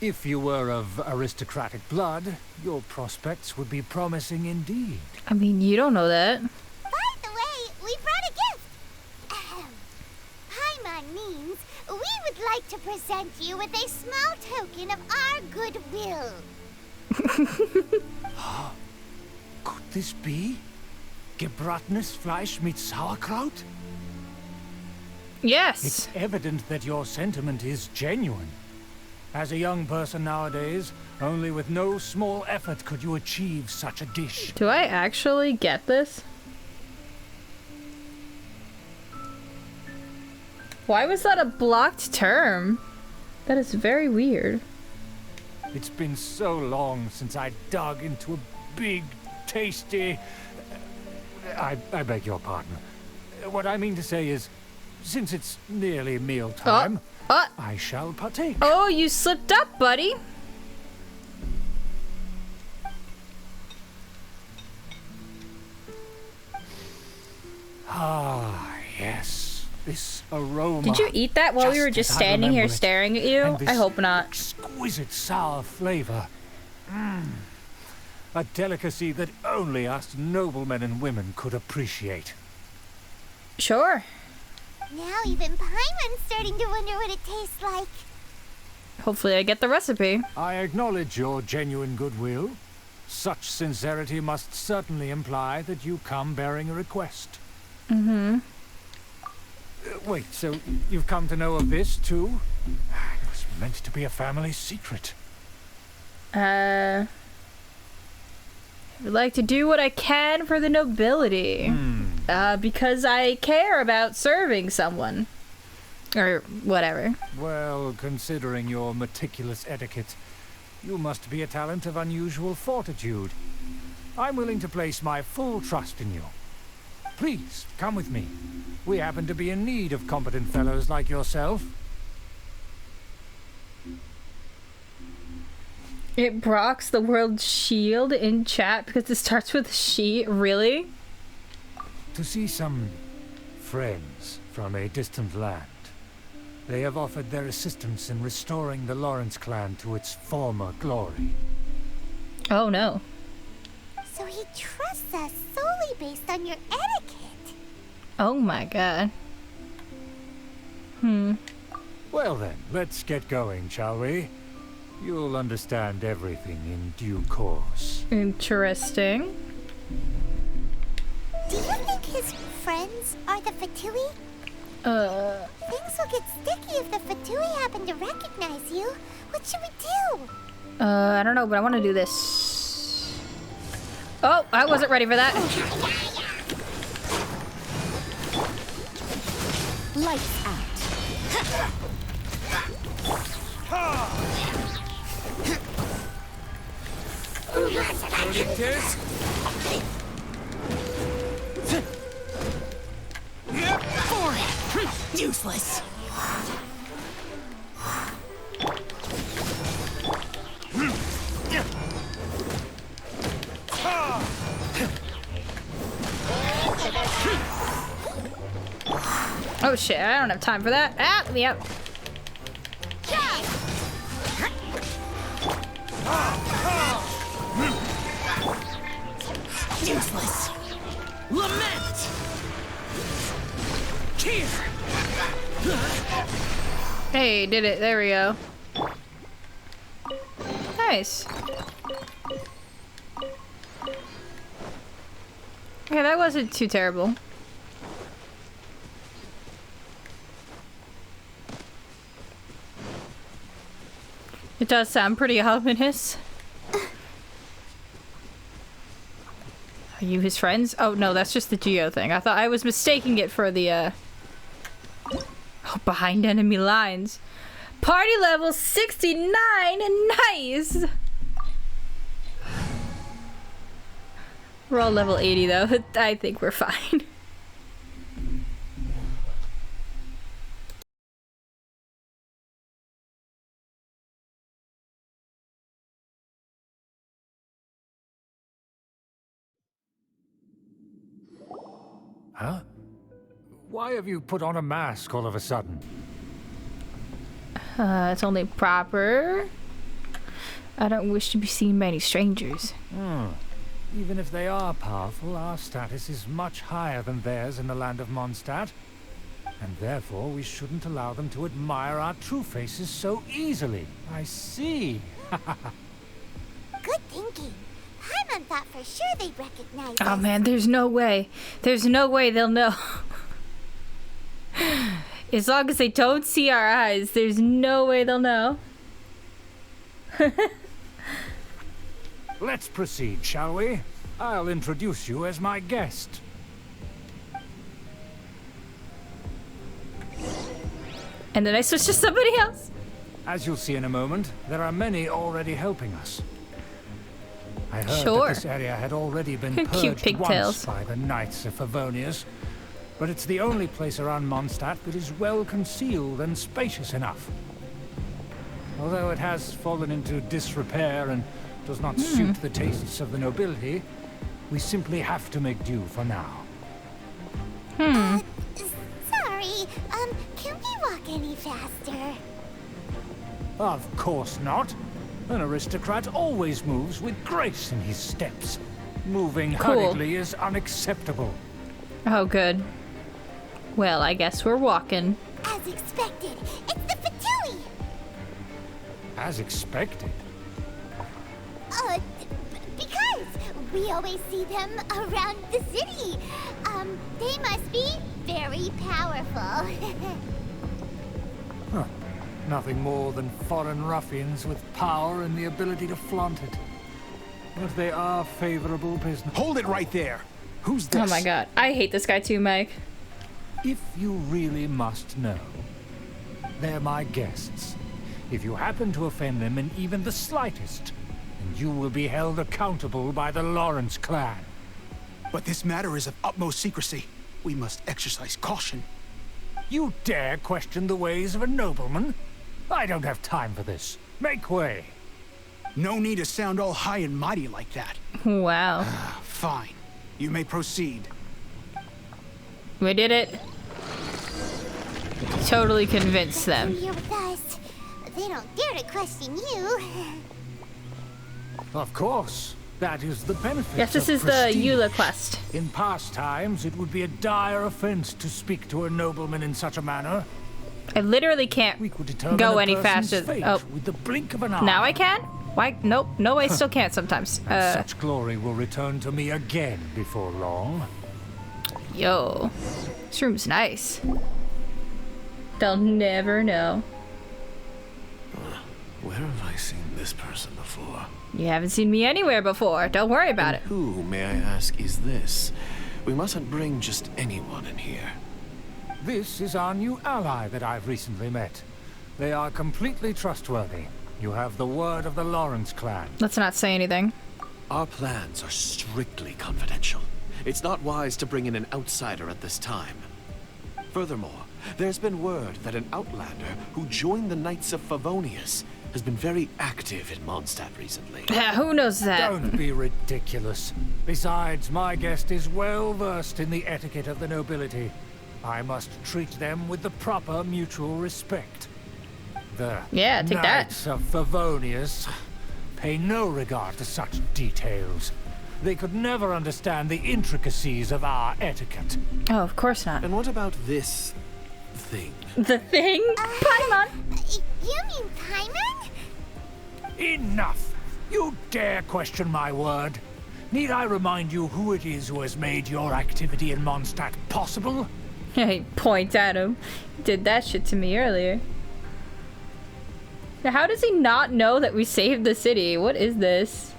If you were of aristocratic blood, your prospects would be promising indeed. I mean, you don't know that. By the way, we brought a gift. Paimon means we would like to present you with a small token of our goodwill. Could this be? Gebratenes Fleisch mit Sauerkraut? Yes. It's evident that your sentiment is genuine. As a young person nowadays, only with no small effort could you achieve such a dish. Do I actually get this? Why was that a blocked term? That is very weird. It's been so long since I dug into a big, tasty... I beg your pardon. What I mean to say is, since it's nearly mealtime, I shall partake. Oh, you slipped up, buddy. Ah, yes. This aroma. Did you eat that while we were just as I standing here remember it. staring at you? And this I hope not. exquisite sour flavor. A delicacy that only us noblemen and women could appreciate. Sure. Now even Paimon's starting to wonder what it tastes like. Hopefully I get the recipe. I acknowledge your genuine goodwill. Such sincerity must certainly imply that you come bearing a request. Mm-hmm. Wait, so you've come to know of this, too? It was meant to be a family secret. I would like to do what I can for the nobility. Because I care about serving someone. Or whatever. Well, considering your meticulous etiquette, you must be a talent of unusual fortitude. I'm willing to place my full trust in you. Please, come with me. We happen to be in need of competent fellows like yourself. It Brock's the world shield in chat because it starts with she. Really? To see some friends from a distant land. They have offered their assistance in restoring the Lawrence clan to its former glory. Oh no. So he trusts us solely based on your etiquette. Oh my god. Well then, let's get going, shall we? You'll understand everything in due course. Interesting. Do you think his friends are the Fatui? Things will get sticky if the Fatui happen to recognize you. What should we do? I don't know, but I want to do this. Oh, I wasn't ready for that. Lights out. Useless. Oh shit, I don't have time for that. Ah, let me out. Useless. Lament. Here. Hey, did it. There we go. Nice. Okay, that wasn't too terrible. It does sound pretty ominous. Are you his friends? Oh no, that's just the Geo thing. I thought I was mistaking it for the oh, behind enemy lines. Party level 69, nice! We're all level 80 though. I think we're fine. Huh? Why have you put on a mask all of a sudden? It's only proper. I don't wish to be seen by any strangers. Even if they are powerful, our status is much higher than theirs in the land of Mondstadt. And therefore, we shouldn't allow them to admire our true faces so easily. I see. Good thinking. Paimon thought for sure they'd recognize Oh us. man, there's no way. There's no way they'll know. As long as they don't see our eyes, there's no way they'll know. Let's proceed, shall we? I'll introduce you as my guest. And then I switch to somebody else. As you'll see in a moment, there are many already helping us. I heard Sure. that this area had already been Cute purged pigtails. once by the Knights of Favonius. but it's the only place around Mondstadt that is well concealed and spacious enough. Although it has fallen into disrepair and does not suit the tastes of the nobility, we simply have to make do for now. Sorry, can we walk any faster? Of course not. An aristocrat always moves with grace in his steps. Moving hurriedly is unacceptable. Oh, good. Well, I guess we're walking. As expected, it's the Fatui! As expected. Because we always see them around the city. They must be very powerful. Huh. Nothing more than foreign ruffians with power and the ability to flaunt it. But they are favorable business. Hold it right there. Who's this? Oh my god. I hate this guy too, Mike. If you really must know, they're my guests. If you happen to offend them in even the slightest, then you will be held accountable by the Lawrence clan. But this matter is of utmost secrecy. We must exercise caution. You dare question the ways of a nobleman? I don't have time for this. Make way. No need to sound all high and mighty like that. Wow. Fine. You may proceed. We did it. Totally convinced You're them. here with us. They don't dare to question you. Of course. That is the benefit. Yes, this of is the prestige. Eula quest. In past times, it would be a dire offense to speak to a nobleman in such a manner. I literally can't We could determine go a any person's faster. fate Oh, with the blink of an eye. now I can? Why? Nope. No, I still can't sometimes. Such glory will return to me again before long. Yo. This room's nice. They'll never know. Where have I seen this person before? You haven't seen me anywhere before. Don't worry about it. Who, may I ask, is this? We mustn't bring just anyone in here. This is our new ally that I've recently met. They are completely trustworthy. You have the word of the Lawrence clan. Let's not say anything. Our plans are strictly confidential. It's not wise to bring in an outsider at this time. Furthermore, there's been word that an outlander who joined the Knights of Favonius has been very active in Mondstadt recently. Who knows that? Don't be ridiculous. Besides, my guest is well versed in the etiquette of the nobility. I must treat them with the proper mutual respect. The Yeah, take that. Knights of Favonius pay no regard to such details. They could never understand the intricacies of our etiquette. Oh, of course not. And what about this thing? The thing? Paimon! You mean Paimon? Enough! You dare question my word? Need I remind you who it is who has made your activity in Mondstadt possible? He points at him. He did that shit to me earlier. Now, how does he not know that we saved the city? What is this?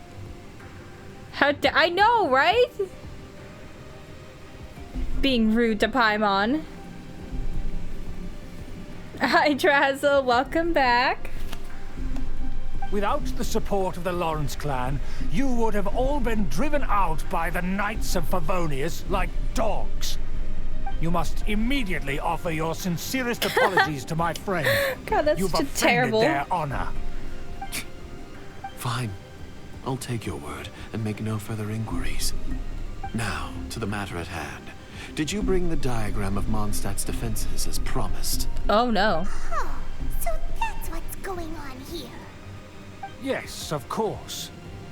I know, right? Being rude to Paimon. Hi, Drazzle. Welcome back. Without the support of the Lawrence clan, you would have all been driven out by the Knights of Favonius like dogs. You must immediately offer your sincerest apologies to my friend. God, that's You've just offended terrible. their honor. Fine. I'll take your word and make no further inquiries. Now, to the matter at hand. Did you bring the diagram of Mondstadt's defenses as promised? Oh, no. Oh, so that's what's going on here. Yes, of course.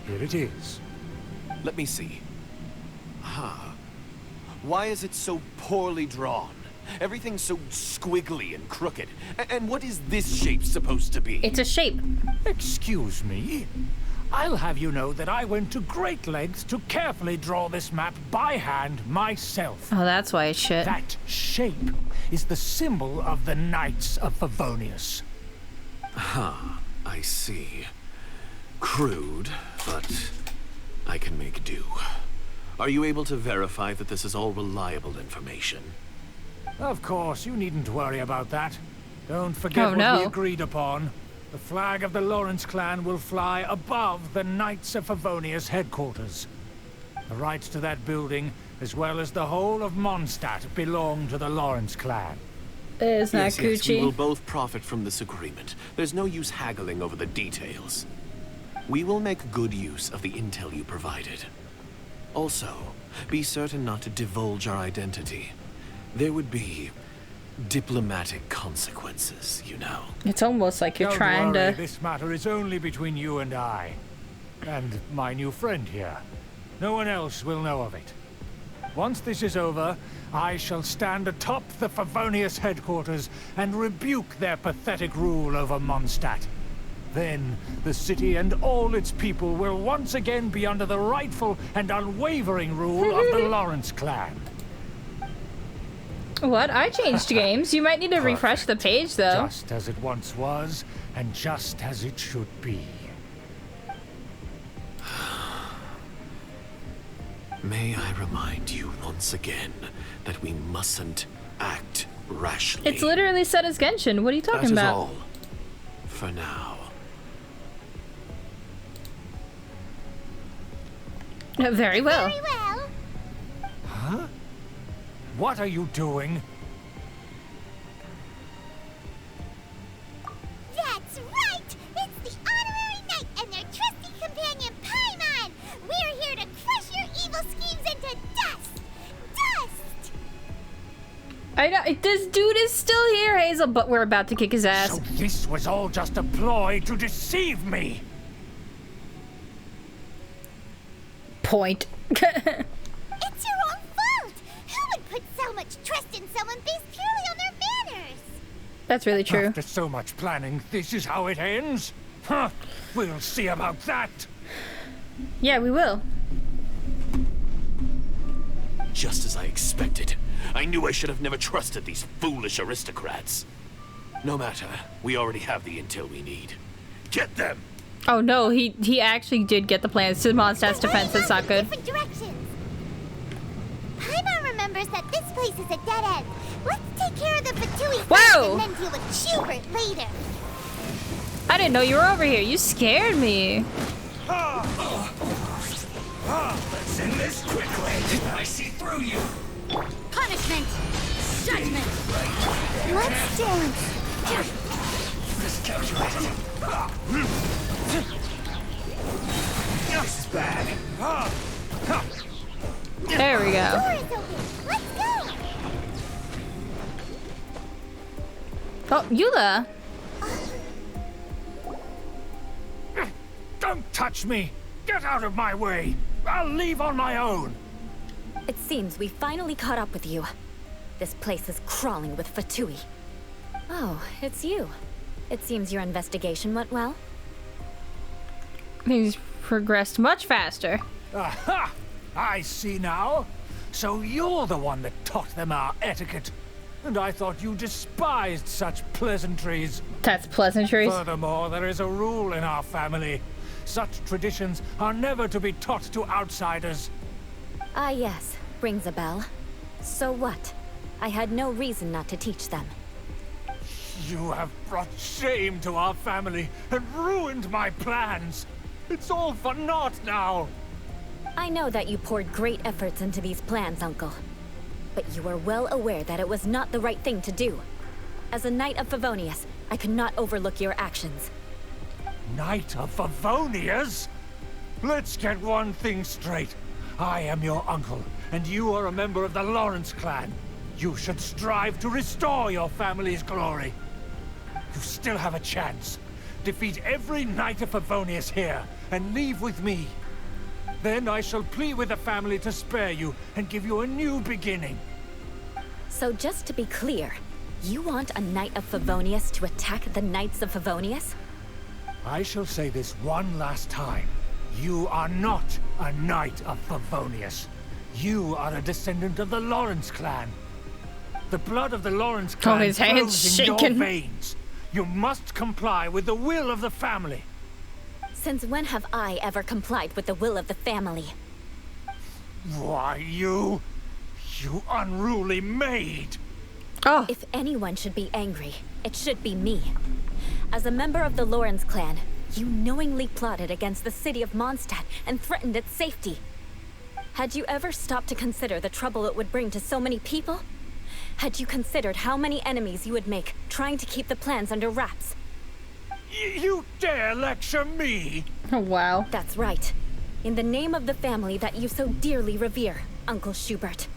Here it is. Let me see. Why is it so poorly drawn? Everything's so squiggly and crooked. And what is this shape supposed to be? It's a shape. Excuse me. I'll have you know that I went to great lengths to carefully draw this map by hand myself. Oh, that's why it's shit. That shape is the symbol of the Knights of Favonius. I see. Crude, but I can make do. Are you able to verify that this is all reliable information? Of course, you needn't worry about that. Don't forget what we agreed upon. The flag of the Lawrence clan will fly above the Knights of Favonius headquarters. The rights to that building, as well as the whole of Mondstadt, belong to the Lawrence clan. It's not Yes, we Gucci. will both profit from this agreement. There's no use haggling over the details. We will make good use of the intel you provided. Also, be certain not to divulge our identity. There would be diplomatic consequences, you know. It's almost like you're Don't trying worry, to... this matter is only between you and I. And my new friend here. No one else will know of it. Once this is over, I shall stand atop the Favonius headquarters and rebuke their pathetic rule over Mondstadt. Then, the city and all its people will once again be under the rightful and unwavering rule of the Lawrence clan. What? I changed games. You might need to refresh the page, though. Just as it once was, and just as it should be. May I remind you once again that we mustn't act rashly. It's literally set as Genshin. What are you talking That is about? all. For now. Very well. Very well. Huh? What are you doing? That's right! It's the Honorary Knight and their trusty companion, Paimon! We're here to crush your evil schemes into dust! Dust! I know, this dude is still here, Hazel, but we're about to kick his ass. So this was all just a ploy to deceive me. Point. It's your own fault! Who would put so much trust in someone based purely on their manners? That's really true. After so much planning, this is how it ends? Huh, we'll see about that. Yeah, we will. Just as I expected. I knew I should have never trusted these foolish aristocrats. No matter, we already have the intel we need. Get them! Oh no, he actually did get the plans to Mondstadt's defense. That's not good. Different directions. Paimon remembers that this place is a dead end. Let's take care of the Fatui Whoa! first and then deal with Schubert later. I didn't know you were over here. You scared me. Let's end this quickly. I see through you. Punishment! Judgment! Let's dance. Miscalculated. This is bad. There we go. Door is open. Let's go. Oh, Eula. Don't touch me! Get out of my way! I'll leave on my own! It seems we finally caught up with you. This place is crawling with Fatui. Oh, it's you. It seems your investigation went well. He's progressed much faster. Aha! I see now. So you're the one that taught them our etiquette. And I thought you despised such pleasantries. That's pleasantries. Furthermore, there is a rule in our family. Such traditions are never to be taught to outsiders. Ah yes, rings a bell. So what? I had no reason not to teach them. You have brought shame to our family and ruined my plans. It's all for naught now. I know that you poured great efforts into these plans, Uncle. But you are well aware that it was not the right thing to do. As a Knight of Favonius, I could not overlook your actions. Knight of Favonius? Let's get one thing straight. I am your uncle, and you are a member of the Lawrence clan. You should strive to restore your family's glory. You still have a chance. Defeat every Knight of Favonius here, and leave with me. Then I shall plead with the family to spare you, and give you a new beginning. So just to be clear, you want a Knight of Favonius to attack the Knights of Favonius? I shall say this one last time. You are not a Knight of Favonius. You are a descendant of the Lawrence clan. The blood of the Lawrence clan his hand's flows in your shaking. veins. You must comply with the will of the family. Since when have I ever complied with the will of the family? Why, you unruly maid! Oh, If anyone should be angry, it should be me. As a member of the Lawrence clan, you knowingly plotted against the city of Mondstadt and threatened its safety. Had you ever stopped to consider the trouble it would bring to so many people? Had you considered how many enemies you would make trying to keep the plans under wraps? You dare lecture me? Oh, wow. That's right. In the name of the family that you so dearly revere, Uncle Schubert.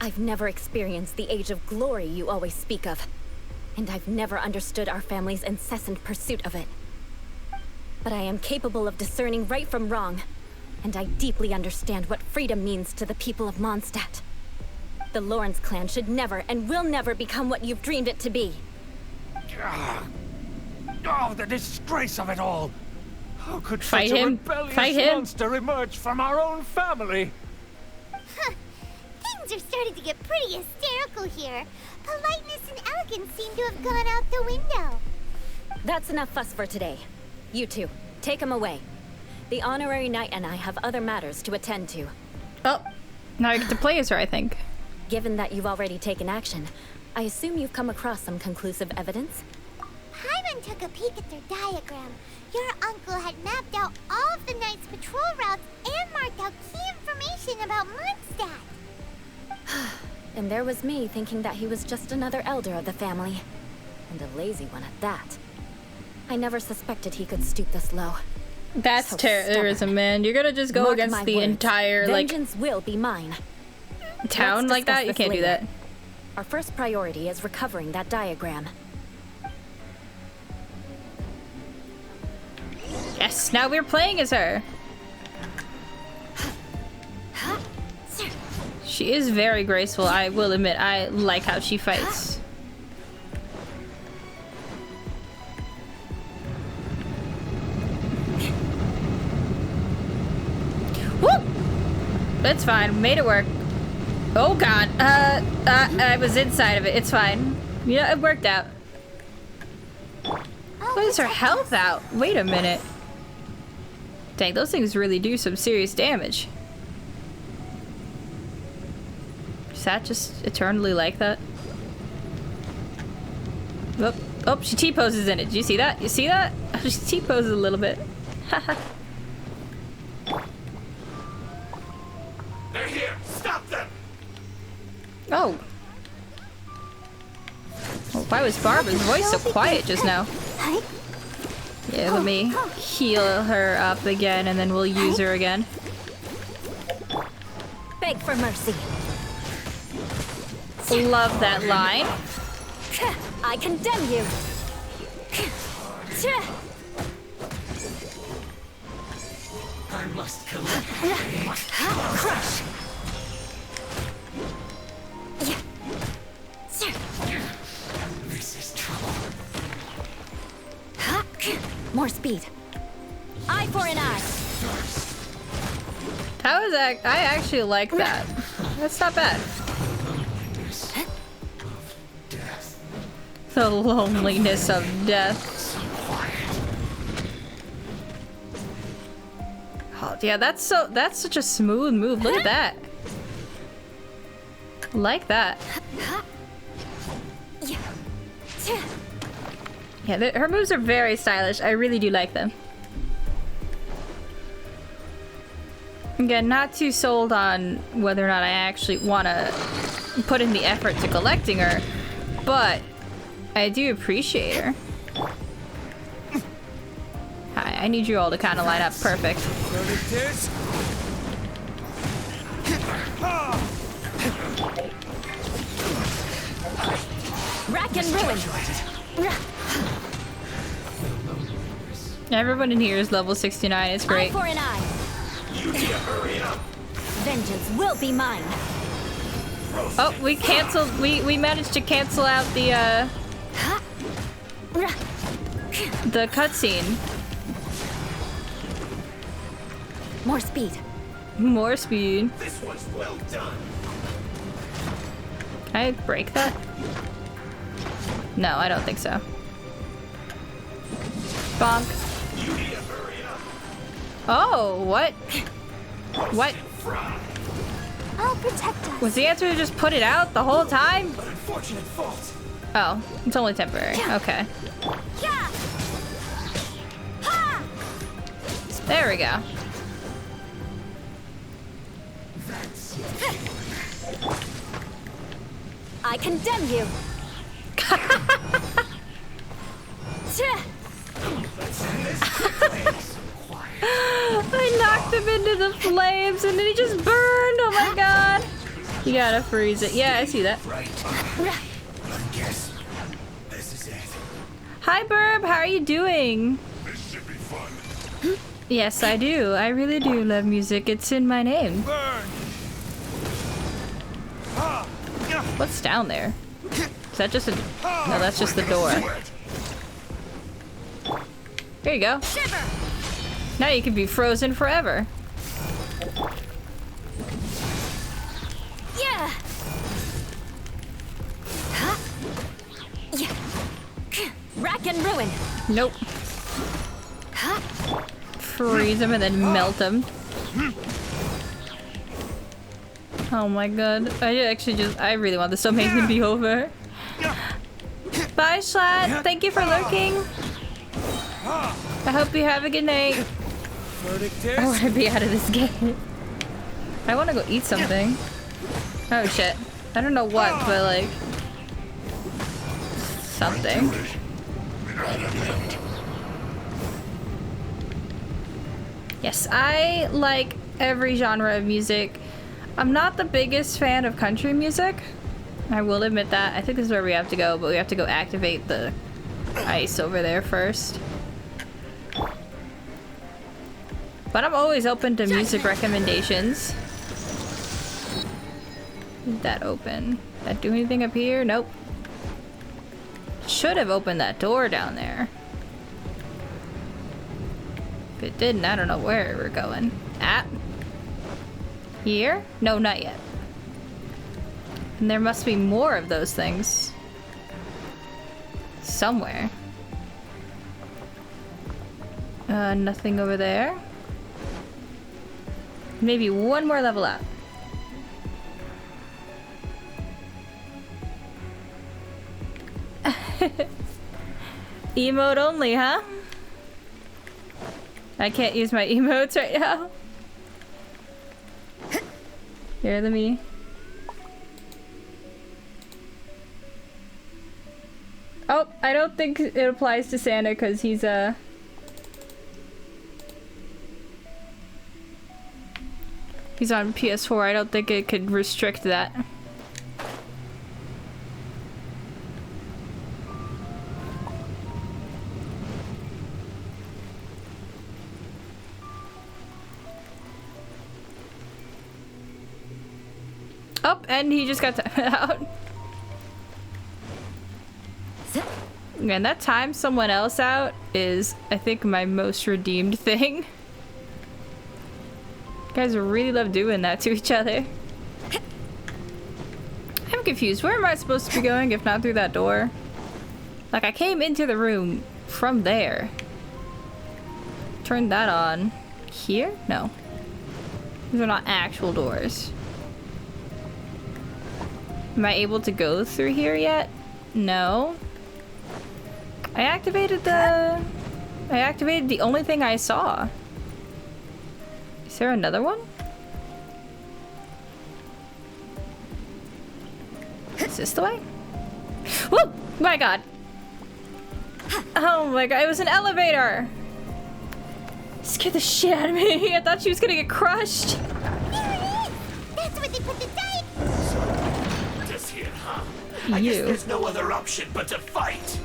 I've never experienced the age of glory you always speak of. And I've never understood our family's incessant pursuit of it. But I am capable of discerning right from wrong. And I deeply understand what freedom means to the people of Mondstadt. The Lawrence clan should never and will never become what you've dreamed it to be. Oh, the disgrace of it all! How could Fight such a him. rebellious Fight him. monster emerge from our own family? Huh. Things are starting to get pretty hysterical here. Politeness and elegance seem to have gone out the window. That's enough fuss for today. You two, take him away. The honorary knight and I have other matters to attend to. Oh, now I get to play as her, I think. Given that you've already taken action, I assume you've come across some conclusive evidence? Paimon took a peek at their diagram. Your uncle had mapped out all of the Knight's patrol routes and marked out key information about Mondstadt. And there was me thinking that he was just another elder of the family. And a lazy one at that. I never suspected he could stoop this low. That's So terrorism, man. You're gonna just go Mark against my the words, entire, like, vengeance will be mine. town Let's like that? discuss You this can't do later. that. Our first priority is recovering that diagram. Yes, now we're playing as her. She is very graceful, I will admit. I like how she fights. Woo! That's fine. Made it work. Oh god. I was inside of it. It's fine. You know, it worked out. What is her health out? Wait a minute. Dang, those things really do some serious damage. Is that just eternally like that? Oh, oh, she T-poses in it. Do you see that? You see that? She T-poses a little bit. They're here! Stop them! Oh. Well, why was Barbara's voice so quiet just now? Yeah, let me heal her up again and then we'll use her again. Beg for mercy. Love that line. I condemn you. I must collect. Crush. This is trouble. More speed. Eye for an eye. That was I actually like that. That's not bad. The loneliness of death. Oh yeah, that's such a smooth move. Look at that. Like that. Yeah, her moves are very stylish. I really do like them. Again, not too sold on whether or not I actually want to put in the effort to collecting her, but I do appreciate her. Hi, I need you all to kind of line up perfect. Rack and ruin. Everyone in here is level 69. It's great. Eye for an eye. You need to hurry up. Vengeance will be mine. Oh, we canceled. We managed to cancel out the cutscene. More speed. More speed. This one's well done. Can I break that? No, I don't think so. Bonk. You need to hurry up. Oh, what? What? I'll protect us. Was the answer to just put it out the whole time? An unfortunate fault. Oh, it's only temporary. Okay. There we go. I condemn you. I knocked him into the flames and then he just burned. Oh my god. You gotta freeze it. Yeah, I see that. Right. I guess this is it. Hi, Burb. How are you doing? This should be fun. Yes, I do. I really do love music. It's in my name. Burn. What's down there? Is that just a... No, that's just the door. Here you go. Now you can be frozen forever. Yeah. Rack and ruin. Nope. Freeze him and then melt him. Oh my god. I really want this domain to be over. Bye, Slat. Thank you for lurking. I hope you have a good night. I want to be out of this game. I want to go eat something. Oh shit. I don't know what, but like... something. Yes, I like every genre of music. I'm not the biggest fan of country music. I will admit that. I think this is where we have to go, but we have to go activate the ice over there first. But I'm always open to music recommendations. Did that open? Did that do anything up here? Nope. Should have opened that door down there. If it didn't, I don't know where we're going. At? Here? No, not yet. And there must be more of those things. Somewhere. Nothing over there. Maybe one more level up. Emote only, huh? I can't use my emotes right now. Here, let me... Oh, I don't think it applies to Santa because he's he's on PS4. I don't think it could restrict that. Oh, and he just got out. Man, that time someone else out is, I think, my most redeemed thing. You guys really love doing that to each other. I'm confused. Where am I supposed to be going if not through that door? Like, I came into the room from there. Turned that on. Here? No. These are not actual doors. Am I able to go through here yet? No. I activated the only thing I saw. Is there another one? Is this the way? Whoa! My god. Oh my god, it was an elevator! It scared the shit out of me. I thought she was gonna get crushed. That's where they put the dice! This here, huh? I guess there's no other option but to fight.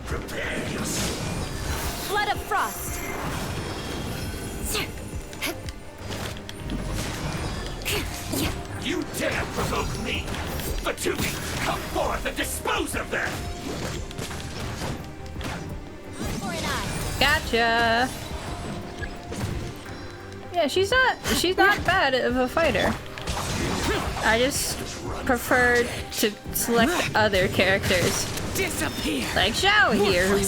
Prepare yourself. Flood of frost. You dare provoke me! Fatumi, come forth and dispose of them! Gotcha. Yeah, she's not bad of a fighter. I just prefer to select other characters. Disappear. Like Xiao here, who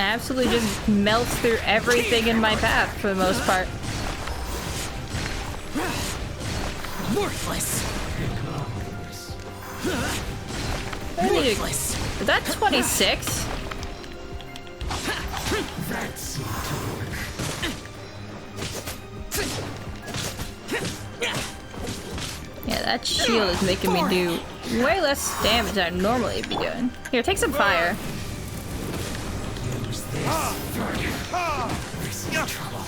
absolutely just melts through everything in my path for the most part. Worthless. Is that 26? Yeah, that shield is making me do way less damage than I'd normally be doing. Here, take some fire. Use this for recent trouble.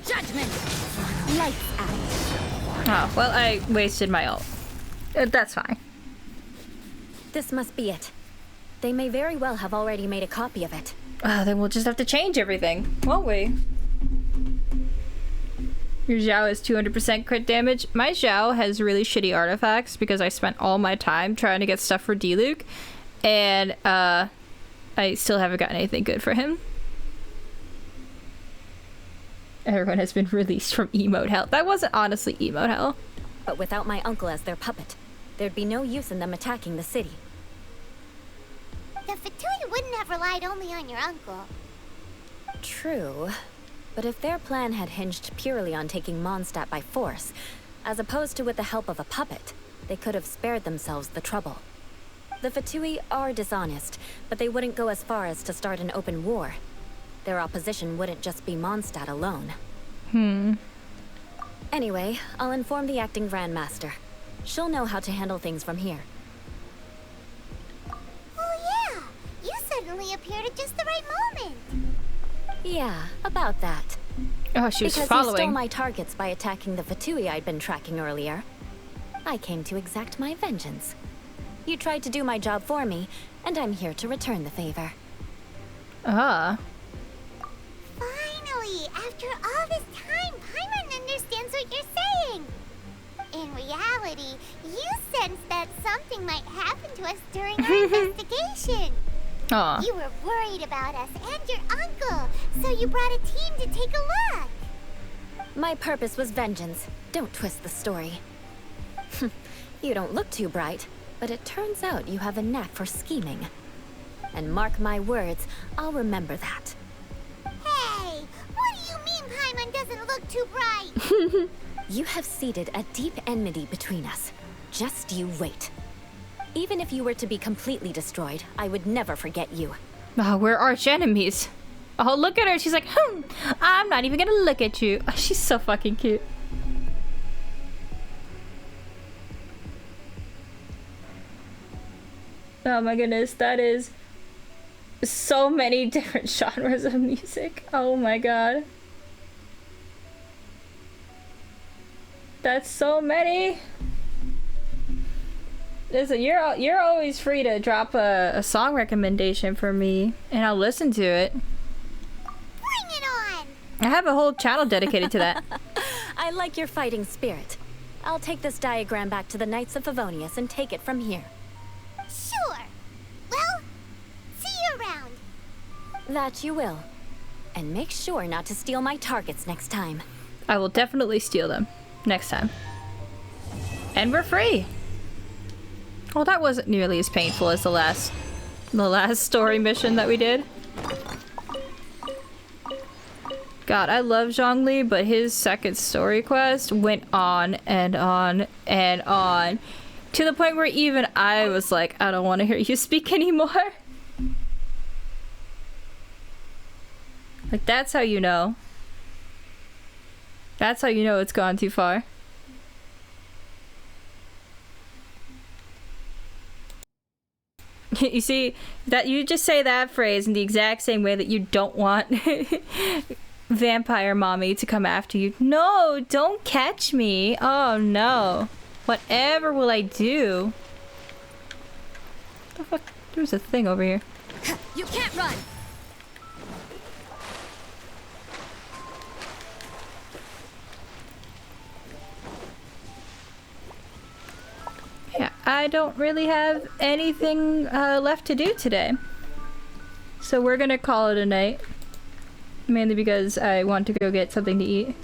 Judgment! Lights out. Oh, well, I wasted my ult. That's fine. This must be it. They may very well have already made a copy of it. Then we'll just have to change everything, won't we? Your Zhao has 200% crit damage. My Zhao has really shitty artifacts because I spent all my time trying to get stuff for Diluc, and I still haven't gotten anything good for him. Everyone has been released from emote hell. That wasn't honestly emote hell. But without my uncle as their puppet, there'd be no use in them attacking the city. The Fatui wouldn't have relied only on your uncle. True. But if their plan had hinged purely on taking Mondstadt by force, as opposed to with the help of a puppet, they could have spared themselves the trouble. The Fatui are dishonest, but they wouldn't go as far as to start an open war. Their opposition wouldn't just be Mondstadt alone. Anyway, I'll inform the acting Grandmaster. She'll know how to handle things from here. Oh yeah! You suddenly appeared at just the right moment! Yeah, about that. Oh, she was because following. you stole my targets by attacking the Fatui I'd been tracking earlier. I came to exact my vengeance. You tried to do my job for me, and I'm here to return the favor. Ah. Finally! After all this time, Paimon understands what you're saying! In reality, you sensed that something might happen to us during our investigation. Aw. You were worried about us and your uncle, so you brought a team to take a look. My purpose was vengeance. Don't twist the story. You don't look too bright, but it turns out you have a knack for scheming. And mark my words, I'll remember that. Hey, what do you mean Paimon doesn't look too bright? You have seeded a deep enmity between us. Just you wait. Even if you were to be completely destroyed, I would never forget you. Oh, we're arch enemies. Oh, look at her. She's like, I'm not even gonna look at you. Oh, she's so fucking cute. Oh my goodness, that is so many different genres of music. Oh my god. That's so many. Listen, you're always free to drop a song recommendation for me, and I'll listen to it. Bring it on! I have a whole channel dedicated to that. I like your fighting spirit. I'll take this diagram back to the Knights of Favonius and take it from here. Sure. Well, see you around. That you will. And make sure not to steal my targets next time. I will definitely steal them next time. And we're free. Well, that wasn't nearly as painful as the last story mission that we did. God, I love Zhongli, but his second story quest went on and on and on. To the point where even I was like, I don't want to hear you speak anymore. Like, that's how you know. That's how you know it's gone too far. You see, that you just say that phrase in the exact same way that you don't want vampire mommy to come after you. No, don't catch me. Oh no. Whatever will I do? What the fuck? There's a thing over here. You can't run! Yeah, I don't really have anything left to do today. So we're gonna call it a night. Mainly because I want to go get something to eat.